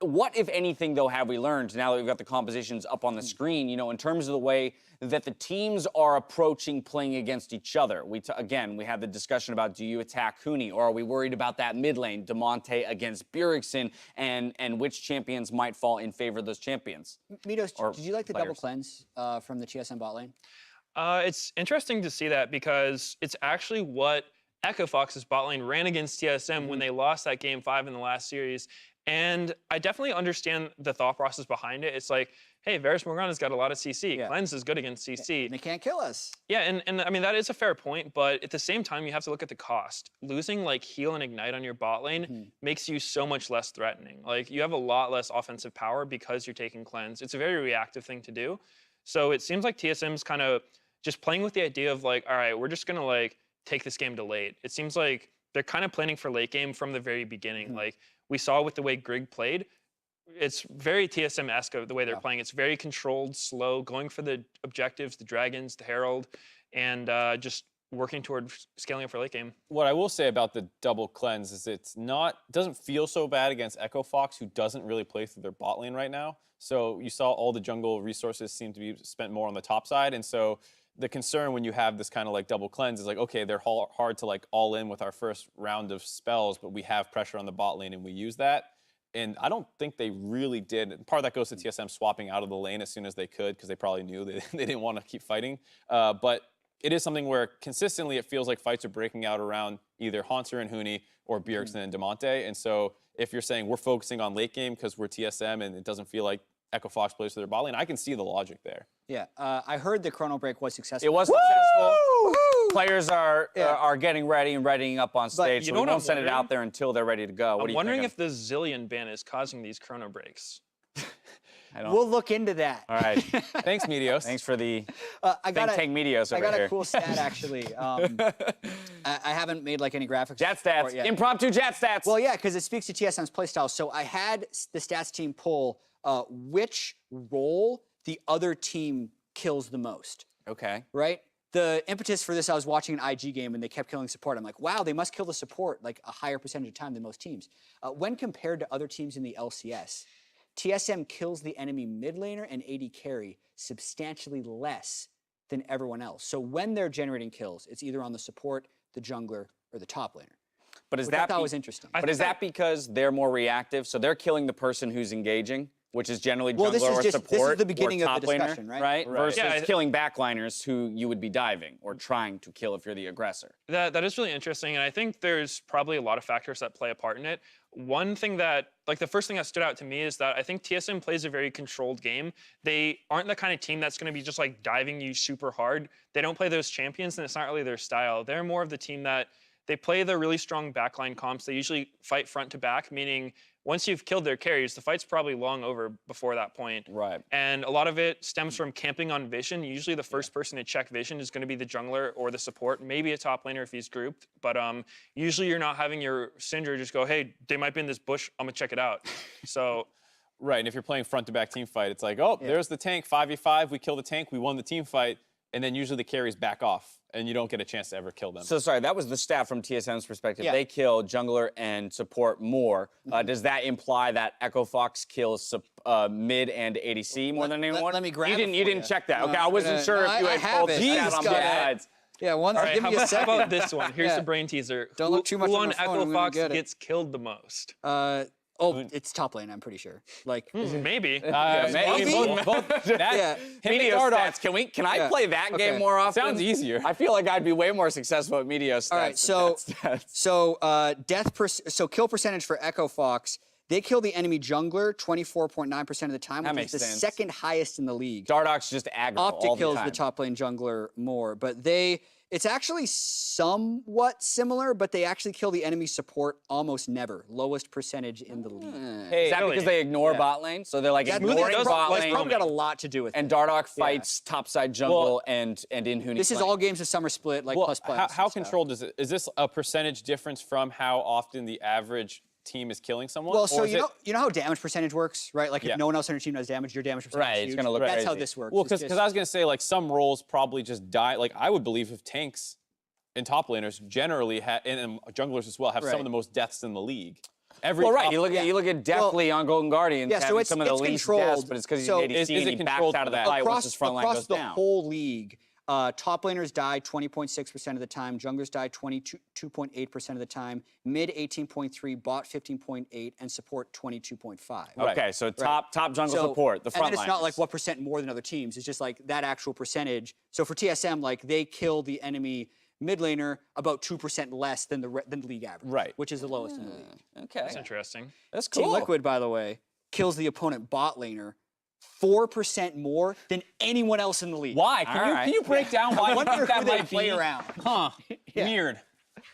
What, if anything, though, have we learned now that we've got the compositions up on the screen, in terms of the way that the teams are approaching playing against each other? Again, we had the discussion about, do you attack Huni, or are we worried about that mid lane, Damonte against Bjergsen, and which champions might fall in favor of those champions? Midos, did you like the double cleanse from the TSM bot lane? It's interesting to see that because it's actually what Echo Fox's bot lane ran against TSM when they lost that game 5 in the last series. And I definitely understand the thought process behind it. It's like, hey, Varus Morgana's got a lot of CC. Cleanse is good against CC. And they can't kill us. Yeah, and I mean, that is a fair point, but at the same time, you have to look at the cost. Losing like heal and ignite on your bot lane makes you so much less threatening. Like, you have a lot less offensive power because you're taking cleanse. It's a very reactive thing to do. So it seems like TSM's kind of just playing with the idea of like, all right, we're just gonna like take this game to late. It seems like they're kind of planning for late game from the very beginning. Like, we saw with the way Grig played, it's very TSM-esque the way they're playing. It's very controlled, slow, going for the objectives, the dragons, the herald, and just working toward scaling up for late game. What I will say about the double cleanse is it doesn't feel so bad against Echo Fox, who doesn't really play through their bot lane right now. So you saw all the jungle resources seem to be spent more on the top side, and so the concern when you have this kind of like double cleanse is like, okay, they're hard to like all in with our first round of spells, but we have pressure on the bot lane and we use that. And I don't think they really did. Part of that goes to TSM swapping out of the lane as soon as they could, because they probably knew they didn't want to keep fighting. But it is something where consistently it feels like fights are breaking out around either Haunter and Huni or Bjergsen and Damonte. And so if you're saying we're focusing on late game because we're TSM and it doesn't feel like Echo Fox plays to their bot lane, I can see the logic there. Yeah, I heard the Chrono Break was successful. It was successful. Players are getting ready and readying up on stage, so we won't send it out there until they're ready to go. I'm wondering if the Zillion ban is causing these Chrono Breaks. We'll look into that. All right. Thanks, Meteos. Thanks for the think tank Meteos over here. I got a cool stat, actually. I haven't made like any graphics. Jet stats. Yet. Impromptu jet stats. Well, yeah, because it speaks to TSM's playstyle. So I had the stats team pull which role the other team kills the most. Okay. Right? The impetus for this, I was watching an IG game and they kept killing support. I'm like, wow, they must kill the support like a higher percentage of time than most teams. When compared to other teams in the LCS, TSM kills the enemy mid laner and AD carry substantially less than everyone else. So when they're generating kills, it's either on the support, the jungler, or the top laner. But is Which I thought was interesting. But is that because they're more reactive? So they're killing the person who's engaging, which is generally jungler or support. This is the beginning or top of the discussion, laner, right? Versus killing backliners who you would be diving or trying to kill if you're the aggressor. That is really interesting, and I think there's probably a lot of factors that play a part in it. One thing that, like the first thing that stood out to me is that I think TSM plays a very controlled game. They aren't the kind of team that's going to be just like diving you super hard. They don't play those champions, and it's not really their style. They're more of the team that they play the really strong backline comps. They usually fight front to back, meaning once you've killed their carries, the fight's probably long over before that point. Right. And a lot of it stems from camping on vision. Usually the first person to check vision is going to be the jungler or the support, maybe a top laner if he's grouped. But usually you're not having your Syndra just go, hey, they might be in this bush, I'm going to check it out. So... Right, and if you're playing front-to-back team fight, it's like, oh, there's the tank, 5v5, we kill the tank, we won the team fight, and then usually the carries back off, and you don't get a chance to ever kill them. So sorry, that was the stat from TSM's perspective. Yeah. They kill jungler and support more. Does that imply that Echo Fox kills mid and ADC more than anyone? Let me grab you it didn't. You for didn't you. check that. No, Okay, I wasn't sure if you had have pulled it. the I stat just on got both it. sides. Yeah, one All right, give me a how second. about this one? Here's Yeah. the brain teaser. Don't look too much Who on on my phone, Echo I'm gonna Fox get it. gets killed the most? It's top lane, I'm pretty sure. Like, Maybe. Maybe. Both yeah. Meteor stats. Can I play that game more often? Sounds easier. I feel like I'd be way more successful at Meteor stats. All right, so kill percentage for Echo Fox. They kill the enemy jungler 24.9% of the time, That which makes is the sense. second highest in the league. Dardock's just aggro Optic all the kills time. the top lane jungler more, but it's actually somewhat similar, but they actually kill the enemy support almost never. Lowest percentage in the league. Is that Really? because they ignore bot lane? So they're like ignoring bot That's lane. probably got a lot to do with And it. Dardock fights topside jungle and in Huni. This is all games of summer split, like plus plus. How controlled is it? Is this a percentage difference from how often the average team is killing someone? Well, so or is you know how damage percentage works, right? Like Yeah. if no one else on your team does damage, your damage percentage Right, is it's huge. gonna look That's how crazy. this works. Well, It's because just- I was going to say, like, some roles probably just die. Like, I would believe if tanks and top laners generally, and junglers as well, have some Right. of the most deaths in the league. Well, right. You look at Deathly on Golden Guardians. Yeah, so having it's some of the least controlled. deaths, but it's because he's So- an ADC Is and it he backs controlled out of the for that? fight once his front line across goes the down. whole league, top laners die 20.6% of the time, junglers die 22.8% of the time, mid 18.3, bot 15.8, and support 22.5. Okay, so top jungle support, the front And then it's not liners. like what percent more than other teams. It's just like that actual percentage. So for TSM, like they kill the enemy mid laner about 2% less than the league average, Right. which is the lowest in the league. Okay, That's interesting. that's Team cool. Liquid, by the way, kills the opponent bot laner 4% more than anyone else in the league. Why? All Can right. you break down why I you wonder think who that they might play be? around. Huh. Weird.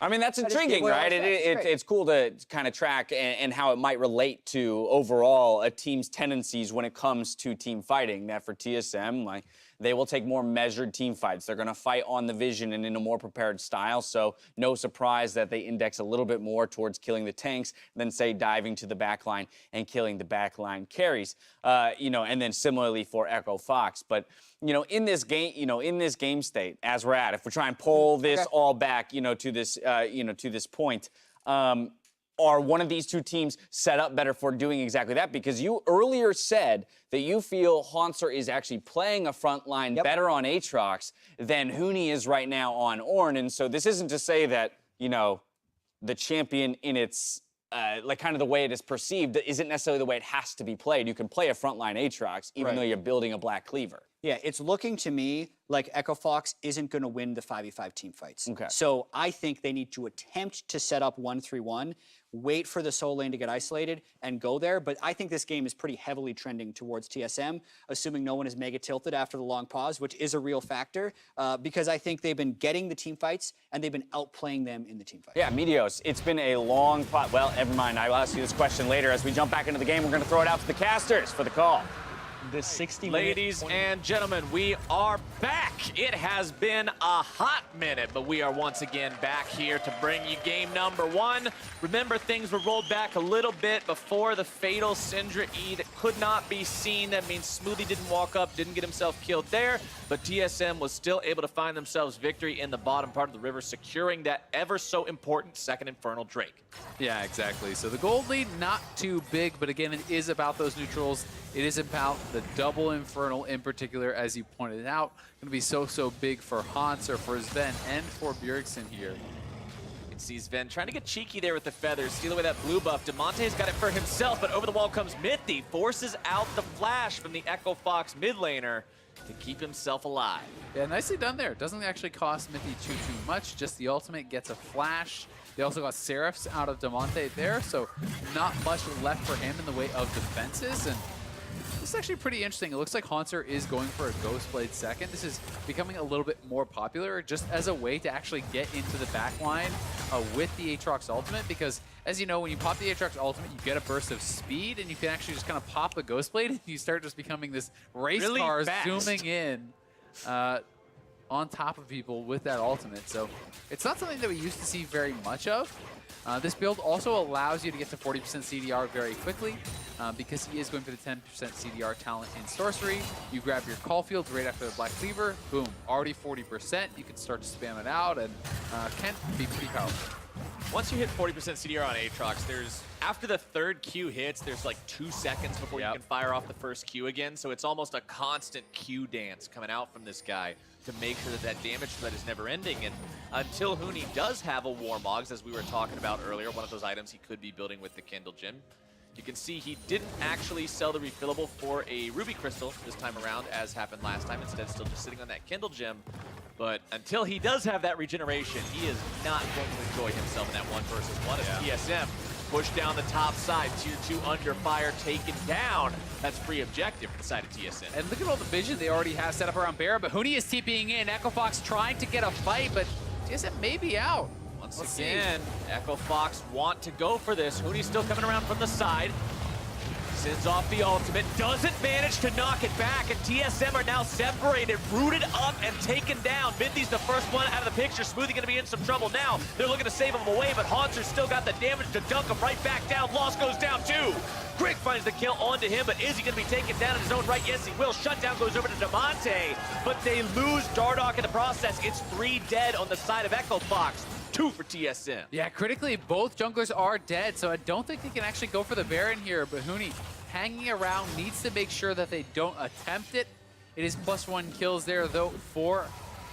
I mean, that's is intriguing, well, right? that's great. It's cool to kind of track and how it might relate to overall a team's tendencies when it comes to team fighting. That for TSM, like they will take more measured team fights. They're going to fight on the vision and in a more prepared style. So no surprise that they index a little bit more towards killing the tanks than say diving to the backline and killing the backline carries. And then similarly for Echo Fox, but. In this game state, as we're at, if we try and pull this all back, to this point, are one of these two teams set up better for doing exactly that? Because you earlier said that you feel Haunter is actually playing a front line better on Aatrox than Huni is right now on Ornn, and so this isn't to say that the champion in its kind of the way it is perceived isn't necessarily the way it has to be played. You can play a frontline Aatrox even though you're building a Black Cleaver. Yeah, it's looking to me like Echo Fox isn't going to win the 5v5 team fights. Okay. So I think they need to attempt to set up 1-3-1, wait for the solo lane to get isolated, and go there. But I think this game is pretty heavily trending towards TSM, assuming no one is mega tilted after the long pause, which is a real factor, because I think they've been getting the team fights, and they've been outplaying them in the team fights. Yeah, Meteos, it's been a long pot. Well, never mind. I will ask you this question later. As we jump back into the game, we're going to throw it out to the casters for the call. The 60-minute... Ladies and gentlemen, we are back. It has been a hot minute, but we are once again back here to bring you game number 1. Remember, things were rolled back a little bit before the fatal Syndra E that could not be seen. That means Smoothie didn't walk up, didn't get himself killed there, but TSM was still able to find themselves victory in the bottom part of the river, securing that ever so important second Infernal Drake. Yeah, exactly. So the gold lead, not too big, but again, it is about those neutrals. It is about the double Infernal in particular, as you pointed out. Going to be so big for Haunter, for Sven, and for Bjergsen here. You can see Sven trying to get cheeky there with the feathers, steal away that blue buff. Demonte's got it for himself, but over the wall comes Mithy, forces out the flash from the Echo Fox mid laner to keep himself alive. Yeah, nicely done there. Doesn't actually cost Mithy too much, just the ultimate gets a flash. They also got Seraphs out of Demonte there, so not much left for him in the way of defenses. And This is actually pretty interesting. It looks like Haunter is going for a Ghostblade second. This is becoming a little bit more popular just as a way to actually get into the back line with the Aatrox ultimate, because as you know, when you pop the Aatrox ultimate, you get a burst of speed, and you can actually just kind of pop the Ghostblade, and you start just becoming this race car zooming in on top of people with that ultimate. So it's not something that we used to see very much of. This build also allows you to get to 40% CDR very quickly because he is going for the 10% CDR talent in Sorcery. You grab your Call Fields right after the Black Cleaver, boom, already 40%. You can start to spam it out, and can be pretty powerful. Once you hit 40% CDR on Aatrox, after the third Q hits, there's like 2 seconds before you can fire off the first Q again. So it's almost a constant Q dance coming out from this guy to make sure that that damage threat is never ending. And until Huni does have a Warmogs, as we were talking about earlier, one of those items he could be building with the Kindle Gem, you can see he didn't actually sell the refillable for a Ruby Crystal this time around, as happened last time. Instead, still just sitting on that Kindle Gem. But until he does have that regeneration, he is not going to enjoy himself in that 1 versus 1 as TSM push down the top side, tier 2 under fire, taken down. That's free objective for the side of TSM. And look at all the vision they already have set up around Baron, but Huni is TPing in. Echo Fox trying to get a fight, but TSM may be out. Once again, Echo Fox want to go for this. Huni's still coming around from the side. Sends off the ultimate, doesn't manage to knock it back, and TSM are now separated, rooted up, and taken down. Mindy's the first one out of the picture. Smoothie gonna be in some trouble now. They're looking to save him away, but Haunter's still got the damage to dunk him right back down. Loss goes down too. Greg finds the kill onto him, but is he gonna be taken down in his own right? Yes, he will. Shutdown goes over to Demonte, but they lose Dardoch in the process. It's 3 dead on the side of Echo Fox. 2 for TSM. Yeah, critically, both junglers are dead, so I don't think they can actually go for the Baron here, but Huni hanging around, needs to make sure that they don't attempt it. It is +1 kills there, though, for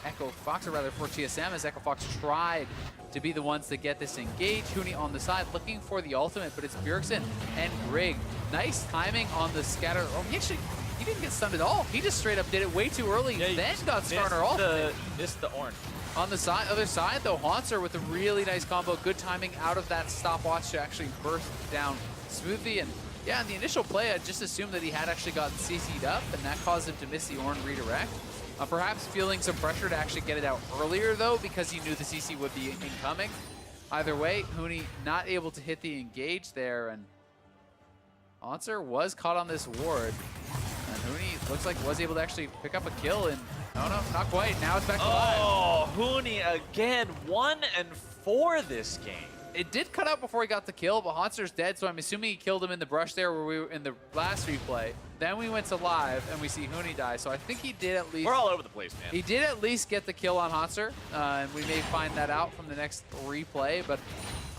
Echo Fox, or rather for TSM, as Echo Fox tried to be the ones to get this engaged. Huni on the side looking for the ultimate, but it's Bjergsen and Grig. Nice timing on the scatter. Oh, he didn't get stunned at all. He just straight up did it way too early, then got Skarner ultimate. Missed the orange. On the other side, though, Haunter with a really nice combo. Good timing out of that stopwatch to actually burst down Smoothie. And yeah, in the initial play, I just assumed that he had actually gotten CC'd up, and that caused him to miss the Ornn redirect. Perhaps feeling some pressure to actually get it out earlier, though, because he knew the CC would be incoming. Either way, Huni not able to hit the engage there, and Haunter was caught on this ward. And Huni looks like was able to actually pick up a kill, and no, not quite. Now it's back to live. Oh, Huni again, 1 and 4 this game. It did cut out before he got the kill, but Haunter's dead, so I'm assuming he killed him in the brush there where we were in the last replay. Then we went to live, and we see Huni die, so I think he did at least... We're all over the place, man. He did at least get the kill on Haunter, and we may find that out from the next replay, but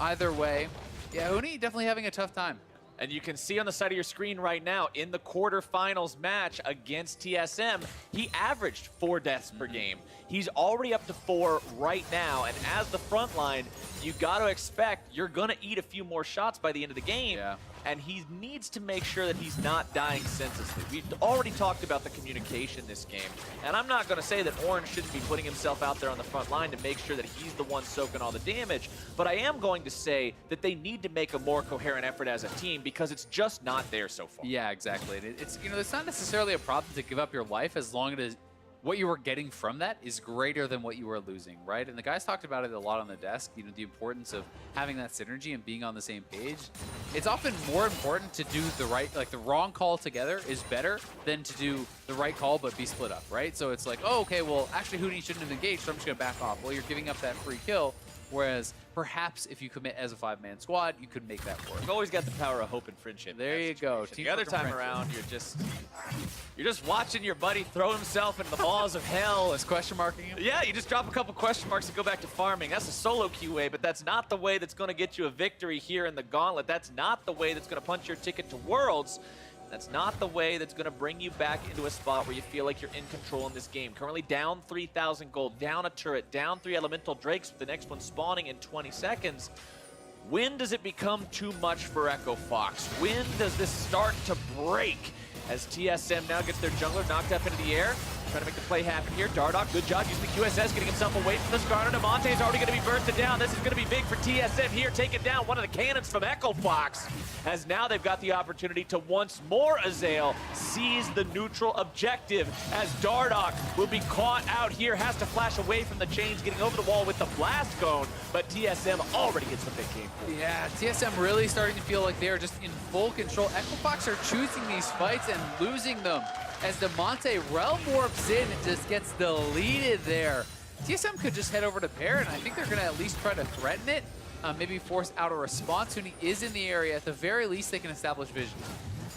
either way, yeah, Huni definitely having a tough time. And you can see on the side of your screen right now, in the quarterfinals match against TSM, he averaged 4 deaths per game. He's already up to 4 right now, and as the front line, you got to expect you're going to eat a few more shots by the end of the game. Yeah. And he needs to make sure that he's not dying senselessly. We've already talked about the communication this game, and I'm not going to say that Ornn shouldn't be putting himself out there on the front line to make sure that he's the one soaking all the damage, but I am going to say that they need to make a more coherent effort as a team because it's just not there so far. Yeah, exactly. It's, you know, it's not necessarily a problem to give up your life as long as what you were getting from that is greater than what you were losing, right? And the guys talked about it a lot on the desk, you know, the importance of having that synergy and being on the same page. It's often more important to do the right, like the wrong call together is better than to do the right call but be split up, right? So it's like, oh, okay, well, actually Huni shouldn't have engaged, so I'm just gonna back off. Well, you're giving up that free kill, whereas perhaps if you commit as a 5-man squad, you could make that work. You've always got the power of hope and friendship. There you go. The other time around, you're just watching your buddy throw himself into the balls of hell. Is question marking him? Yeah, you just drop a couple question marks and go back to farming. That's a solo queue way, but that's not the way that's going to get you a victory here in the Gauntlet. That's not the way that's going to punch your ticket to Worlds. That's not the way that's going to bring you back into a spot where you feel like you're in control in this game. Currently down 3,000 gold, down a turret, down 3 elemental drakes, with the next one spawning in 20 seconds. When does it become too much for Echo Fox? When does this start to break? As TSM now gets their jungler knocked up into the air, trying to make the play happen here. Dardoch, good job using the QSS, getting himself away from the Skarner. Damonte is already going to be bursted down. This is going to be big for TSM here, taking down one of the cannons from Echo Fox, as now they've got the opportunity to once more, Azael, seize the neutral objective, as Dardoch will be caught out here, has to flash away from the chains, getting over the wall with the blast cone, but TSM already gets the big game. Yeah, TSM really starting to feel like they're just in full control. Echo Fox are choosing these fights and losing them, as Damonte realm warps in and just gets deleted there. TSM could just head over to Baron. I think they're going to at least try to threaten it, maybe force out a response. Huni is in the area. At the very least, they can establish vision.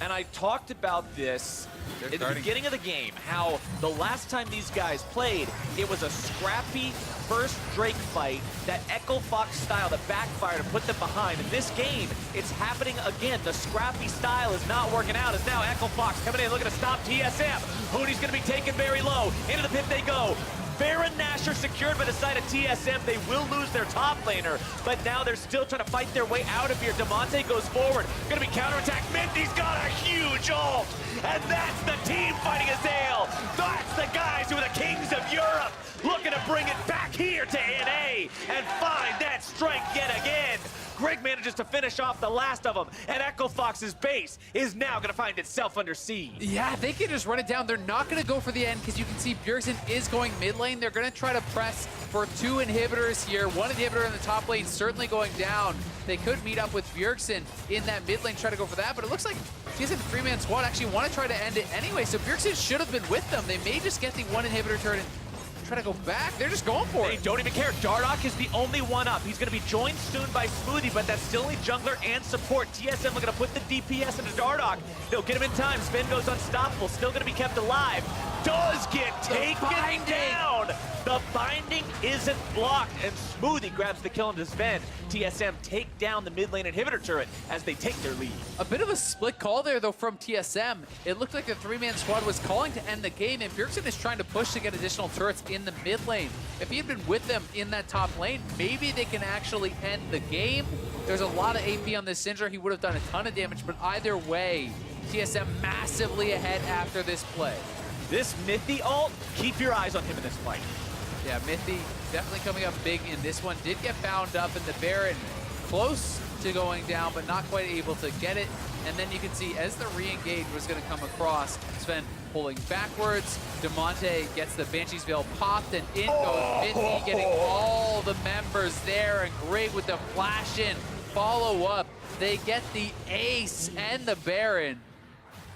And I talked about this in the beginning of the game, how the last time these guys played, it was a scrappy first Drake fight, that Echo Fox style that backfired and put them behind. In this game, it's happening again. The scrappy style is not working out, as now Echo Fox coming in looking to stop TSM. Huni's going to be taken very low. Into the pit they go. Baron Nashor secured by the side of TSM. They will lose their top laner, but now they're still trying to fight their way out of here. Damonte goes forward. Gonna be counterattacked. Minty's got a huge ult, and that's the team fighting Azael. That's the guys who are the kings of Europe, looking to bring it back here to NA and find that strength yet again. Greg manages to finish off the last of them, and Echo Fox's base is now going to find itself under siege. Yeah, they can just run it down. They're not going to go for the end, because you can see Bjergsen is going mid lane. They're going to try to press for 2 inhibitors here. 1 inhibitor in the top lane certainly going down. They could meet up with Bjergsen in that mid lane, try to go for that, but it looks like TSM 3-man squad actually want to try to end it anyway, so Bjergsen should have been with them. They may just get the 1 inhibitor turn and try to go back. They're just going for it. They don't even care. Dardoch is the only one up. He's going to be joined soon by Smoothie, but that's still only jungler and support. TSM looking to put the DPS into Dardoch. They'll get him in time. Sven goes unstoppable. Still going to be kept alive. Does get taken down. The binding isn't blocked, and Smoothie grabs the kill into Sven. TSM take down the mid lane inhibitor turret as they take their lead. A bit of a split call there, though, from TSM. It looked like the 3-man squad was calling to end the game, and Bjergsen is trying to push to get additional turrets in the mid lane. If he had been with them in that top lane, maybe they can actually end the game. There's a lot of AP on this Syndra. He would have done a ton of damage, but either way, TSM massively ahead after this play. This Mithy ult, keep your eyes on him in this fight. Yeah, Mithy definitely coming up big in this one. Did get bound up, and the Baron close to going down, but not quite able to get it. And then you can see as the re-engage was going to come across, Sven pulling backwards. Damonte gets the Banshee's Veil popped, and in goes Mithy, getting all the members there, and great with the flash in. Follow up. They get the ace and the Baron.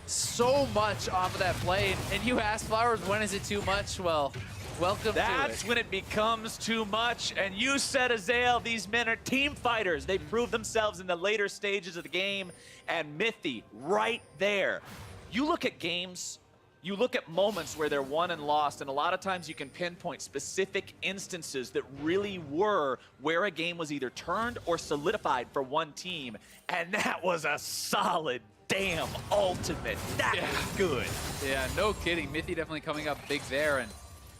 So much off of that play. And you asked Flowers, when is it too much? Well, welcome to it. That's when it becomes too much. And you said, Azael, these men are team fighters. They prove themselves in the later stages of the game. And Mithy, right there. You look at games, you look at moments where they're won and lost, and a lot of times you can pinpoint specific instances that really were where a game was either turned or solidified for one team. And that was a solid damn ultimate. That was good. Yeah, no kidding. Mithy definitely coming up big there. And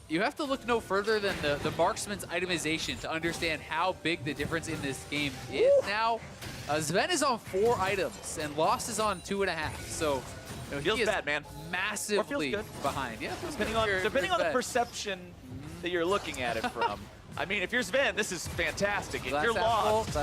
you have to look no further than the marksman's itemization to understand how big the difference in this game is now. Sven is on 4 items, and Lost is on 2.5. So feels he is bad, man. Massively Or feels good. behind. Yeah, Depending on the perception that you're looking at it from. I mean, if you're Sven, this is fantastic. If you're Lost,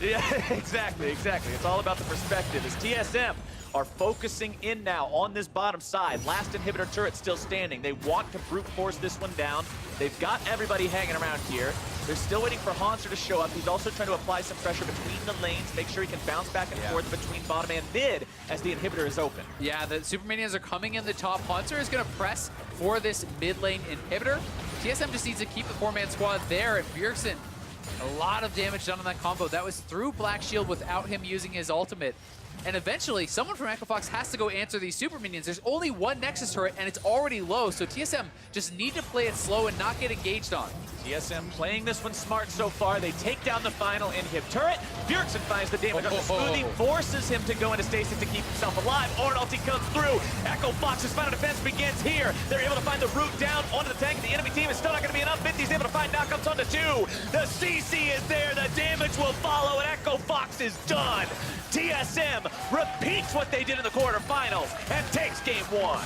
yeah, exactly. It's all about the perspective. As TSM are focusing in now on this bottom side. Last inhibitor turret still standing. They want to brute force this one down. They've got everybody hanging around here. They're still waiting for Hanser to show up. He's also trying to apply some pressure between the lanes, make sure he can bounce back and forth between bottom and mid as the inhibitor is open. Yeah, the Superminions are coming in the top. Hanser is going to press for this mid lane inhibitor. TSM just needs to keep the 4-man squad there, and Bjergsen, a lot of damage done on that combo. That was through Black Shield without him using his ultimate. And eventually, someone from Echo Fox has to go answer these super minions. There's only one Nexus turret, and it's already low, so TSM just need to play it slow and not get engaged on. TSM playing this one smart so far. They take down the final inhib turret. Bjergsen finds the damage on the Smoothie, forces him to go into stasis to keep himself alive. Ornalty comes through. Echo Fox's final defense begins here. They're able to find the route down onto the tank. The enemy team is still not going to be enough. Mithy's able to find knockouts onto 2. The CC is there. The damage will follow, and Echo Fox is done. TSM repeats what they did in the quarterfinals and takes game 1.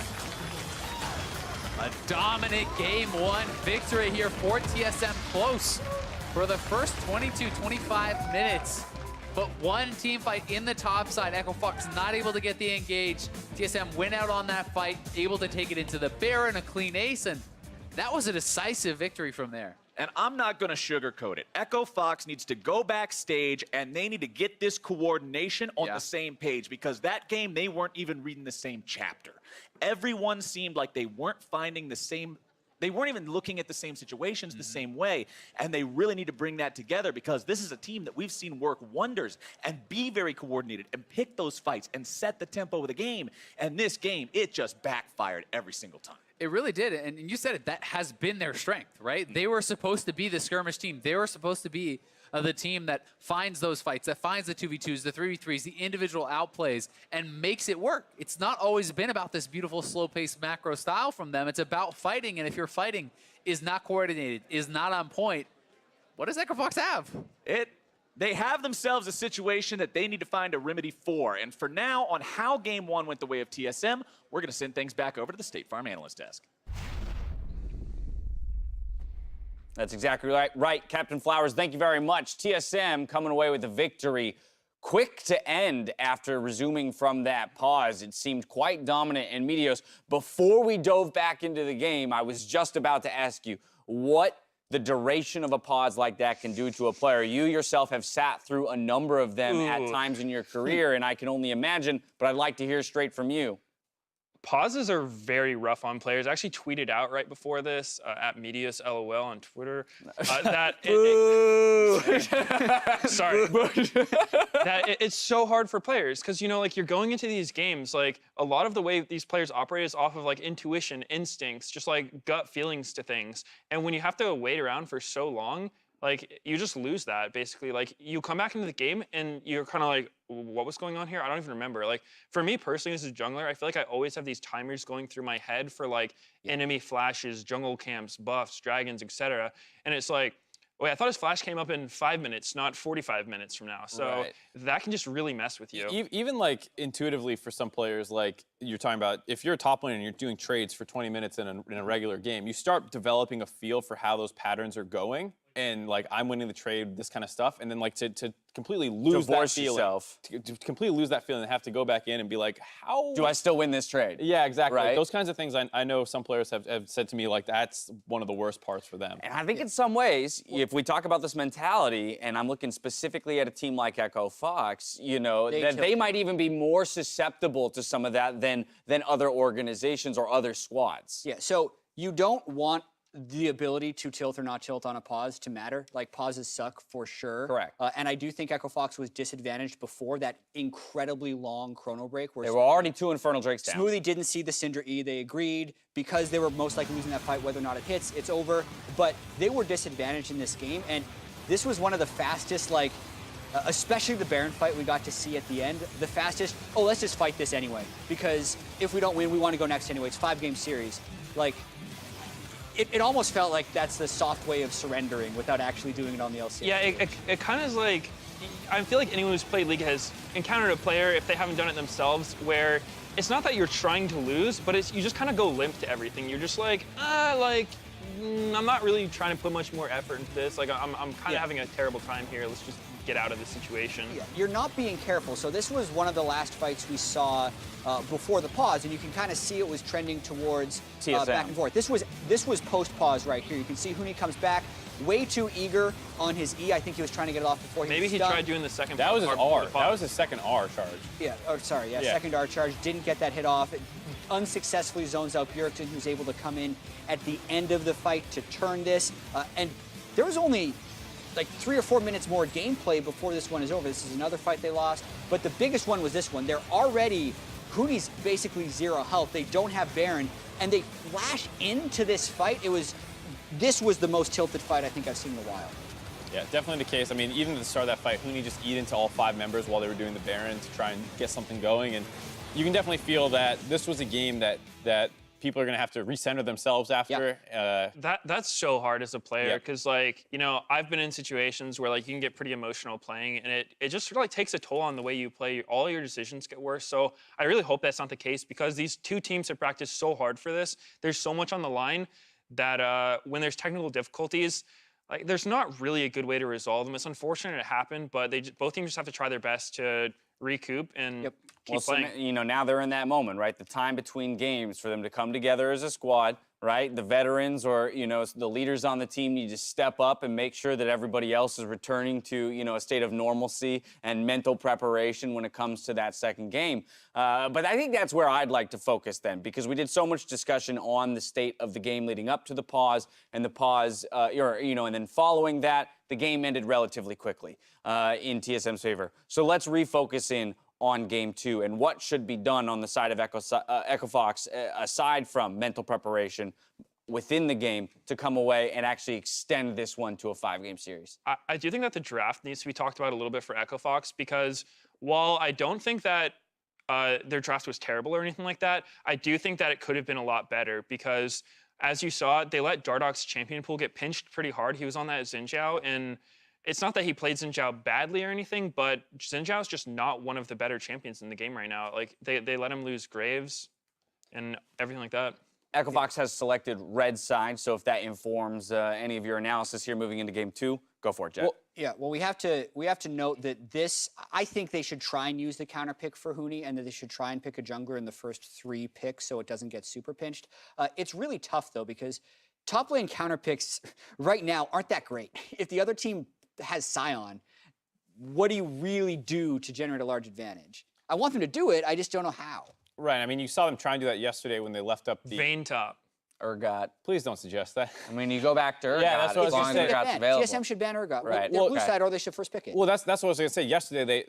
A dominant game 1 victory here for TSM, close for the first 22-25 minutes. But one team fight in the top side. Echo Fox not able to get the engage. TSM went out on that fight, able to take it into the Baron, a clean ace, and that was a decisive victory from there. And I'm not going to sugarcoat it. Echo Fox needs to go backstage, and they need to get this coordination on the same page, because that game, they weren't even reading the same chapter. Everyone seemed like they weren't finding the same, they weren't even looking at the same situations the same way, and they really need to bring that together, because this is a team that we've seen work wonders and be very coordinated and pick those fights and set the tempo of the game. And this game, it just backfired every single time. It really did, and you said it, that has been their strength, right? They were supposed to be the skirmish team. They were supposed to be the team that finds those fights, that finds the 2v2s, the 3v3s, the individual outplays, and makes it work. It's not always been about this beautiful slow-paced macro style from them. It's about fighting, and if your fighting is not coordinated, is not on point, what does Echo Fox have? They have themselves a situation that they need to find a remedy for. And for now, on how Game 1 went the way of TSM, we're going to send things back over to the State Farm Analyst Desk. That's exactly right, Captain Flowers. Thank you very much. TSM coming away with the victory. Quick to end after resuming from that pause. It seemed quite dominant. And Meteos, before we dove back into the game, I was just about to ask you what the duration of a pause like that can do to a player. You yourself have sat through a number of them at times in your career, and I can only imagine, but I'd like to hear straight from you. Pauses are very rough on players. I actually tweeted out right before this at Medius LOL on Twitter that sorry, that it's so hard for players, because, you know, like, you're going into these games, like, a lot of the way these players operate is off of like intuition, instincts, just like gut feelings to things. And when you have to wait around for so long, like, you just lose that, basically. Like, you come back into the game and you're kind of like, what was going on here? I don't even remember. Like, for me personally, as a jungler, I feel like I always have these timers going through my head for like enemy flashes, jungle camps, buffs, dragons, etc. And it's like, wait, I thought his flash came up in 5 minutes, not 45 minutes from now. So that can just really mess with you. Even like intuitively for some players, like you're talking about, if you're a top lane and you're doing trades for 20 minutes in a regular game, you start developing a feel for how those patterns are going. And like, I'm winning the trade, this kind of stuff, and then like to completely lose that feeling, to completely lose that feeling, and have to go back in and be like, how do I still win this trade? Yeah, exactly. Right? Like, those kinds of things, I know some players have said to me, like, that's one of the worst parts for them. And I think in some ways, if we talk about this mentality, and I'm looking specifically at a team like Echo Fox, you know, that they might even be more susceptible to some of that than other organizations or other squads. Yeah. So you don't want the ability to tilt or not tilt on a pause to matter. Like, pauses suck for sure. Correct. And I do think Echo Fox was disadvantaged before that incredibly long chrono break. Where they were already 2 Infernal Drakes down. Smoothie didn't see the Syndra E. They agreed because they were most likely losing that fight, whether or not it hits, it's over. But they were disadvantaged in this game, and this was one of the fastest, like, especially the Baron fight we got to see at the end, the fastest, oh, let's just fight this anyway, because if we don't win, we want to go next anyway. It's a 5-game series. Like, it almost felt like that's the soft way of surrendering without actually doing it on the LCS. Yeah, it kind of is like, I feel like anyone who's played League has encountered a player, if they haven't done it themselves, where it's not that you're trying to lose, but it's you just kind of go limp to everything. You're just like, I'm not really trying to put much more effort into this. Like, I'm kind of having a terrible time here. Let's just get out of the situation. Yeah, you're not being careful. So this was one of the last fights we saw before the pause, and you can kind of see it was trending towards back and forth. This was post-pause right here. You can see Huni comes back, way too eager on his E. I think he was trying to get it off before he was done. Tried doing the second. That was his R. That was his second R charge. Yeah. Oh, sorry. Yeah. Second R charge. Didn't get that hit off. It unsuccessfully zones out Bjergsen, who's able to come in at the end of the fight to turn this. And there was only like 3 or 4 minutes more gameplay before this one is over. This is another fight they lost. But the biggest one was this one. They're already, Huni's basically 0 health. They don't have Baron, and they flash into this fight. This was the most tilted fight I think I've seen in a while. Yeah, definitely the case. I mean, even at the start of that fight, Huni just eat into all 5 members while they were doing the Baron to try and get something going. And you can definitely feel that this was a game that people are going to have to recenter themselves after. That's so hard as a player Yeah. because, like, you know, I've been in situations where, like, you can get pretty emotional playing, and it just sort of, like, takes a toll on the way you play. All your decisions get worse. So I really hope that's not the case because these two teams have practiced so hard for this. There's so much on the line that when there's technical difficulties, like, there's not really a good way to resolve them. It's unfortunate it happened, but both teams just have to try their best to recoup and keep playing. So, you know, now they're in that moment, right? The time between games for them to come together as a squad, right? The veterans or, you know, the leaders on the team need to step up and make sure that everybody else is returning to, you know, a state of normalcy and mental preparation when it comes to that second game. But I think that's where I'd like to focus then, because we did so much discussion on the state of the game leading up to the pause, and the pause, you know, and then following that, the game ended relatively quickly in TSM's favor. So let's refocus in on Game 2 and what should be done on the side of Echo Fox aside from mental preparation within the game to come away and actually extend this one to a 5-game series. I do think that the draft needs to be talked about a little bit for Echo Fox because while I don't think that their draft was terrible or anything like that, I do think that it could have been a lot better because, as you saw, they let Dardoch's champion pool get pinched pretty hard. He was on that Xin Zhao, and it's not that he played Xin Zhao badly or anything, but Xin Zhao is just not one of the better champions in the game right now. Like, they let him lose Graves and everything like that. Echo Fox has selected red side, so if that informs any of your analysis here moving into Game 2, go for it, Jet. Well, we have to note that this. I think they should try and use the counter pick for Huni, and that they should try and pick a jungler in the first 3 picks so it doesn't get super pinched. It's really tough though because top lane counter picks right now aren't that great. If the other team has Sion, what do you really do to generate a large advantage? I want them to do it. I just don't know how. Right. I mean, you saw them try and do that yesterday when they left up the Vayne top. Urgot. Please don't suggest that. I mean, you go back to Urgot. Yeah, that's what I was as long gonna as say. Urgot's available. TSM should ban Urgot. Right. Well, blue side, or they should first pick it. Well, that's what I was going to say. Yesterday,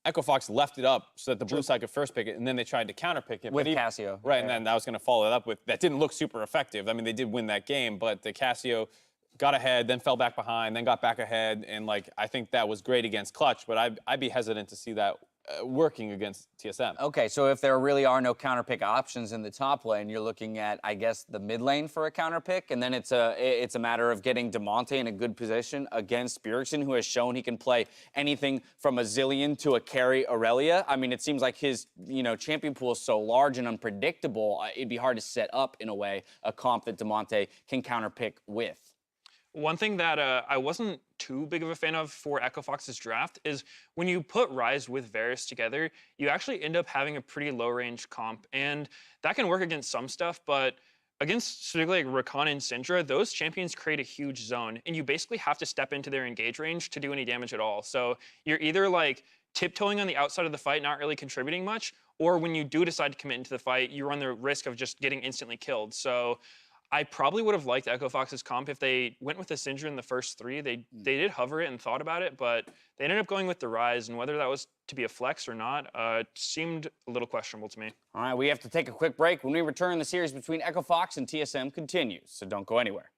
Echo Fox left it up so that the blue side could first pick it, and then they tried to counter pick it. With Cassio. Right, and then I was going to follow it up with, that didn't look super effective. I mean, they did win that game, but the Cassio got ahead, then fell back behind, then got back ahead, and, like, I think that was great against Clutch, but I'd be hesitant to see that working against TSM. Okay, so if there really are no counter pick options in the top lane, you're looking at, I guess, the mid lane for a counter pick, and then it's a matter of getting Damonte in a good position against Bjergsen, who has shown he can play anything from a Zillion to a carry Aurelia. I mean, it seems like his, you know, champion pool is so large and unpredictable, it'd be hard to set up, in a way, a comp that Damonte can counter pick with. One thing that I wasn't too big of a fan of for Echo Fox's draft is when you put Ryze with Varus together, you actually end up having a pretty low-range comp, and that can work against some stuff, but against particularly like Rakan and Syndra, those champions create a huge zone, and you basically have to step into their engage range to do any damage at all. So you're either like tiptoeing on the outside of the fight, not really contributing much, or when you do decide to commit into the fight, you run the risk of just getting instantly killed. So I probably would have liked Echo Fox's comp if they went with the Syndra in the first 3. They did hover it and thought about it, but they ended up going with the Ryze, and whether that was to be a flex or not, seemed a little questionable to me. All right, we have to take a quick break. When we return, the series between Echo Fox and TSM continues, so don't go anywhere.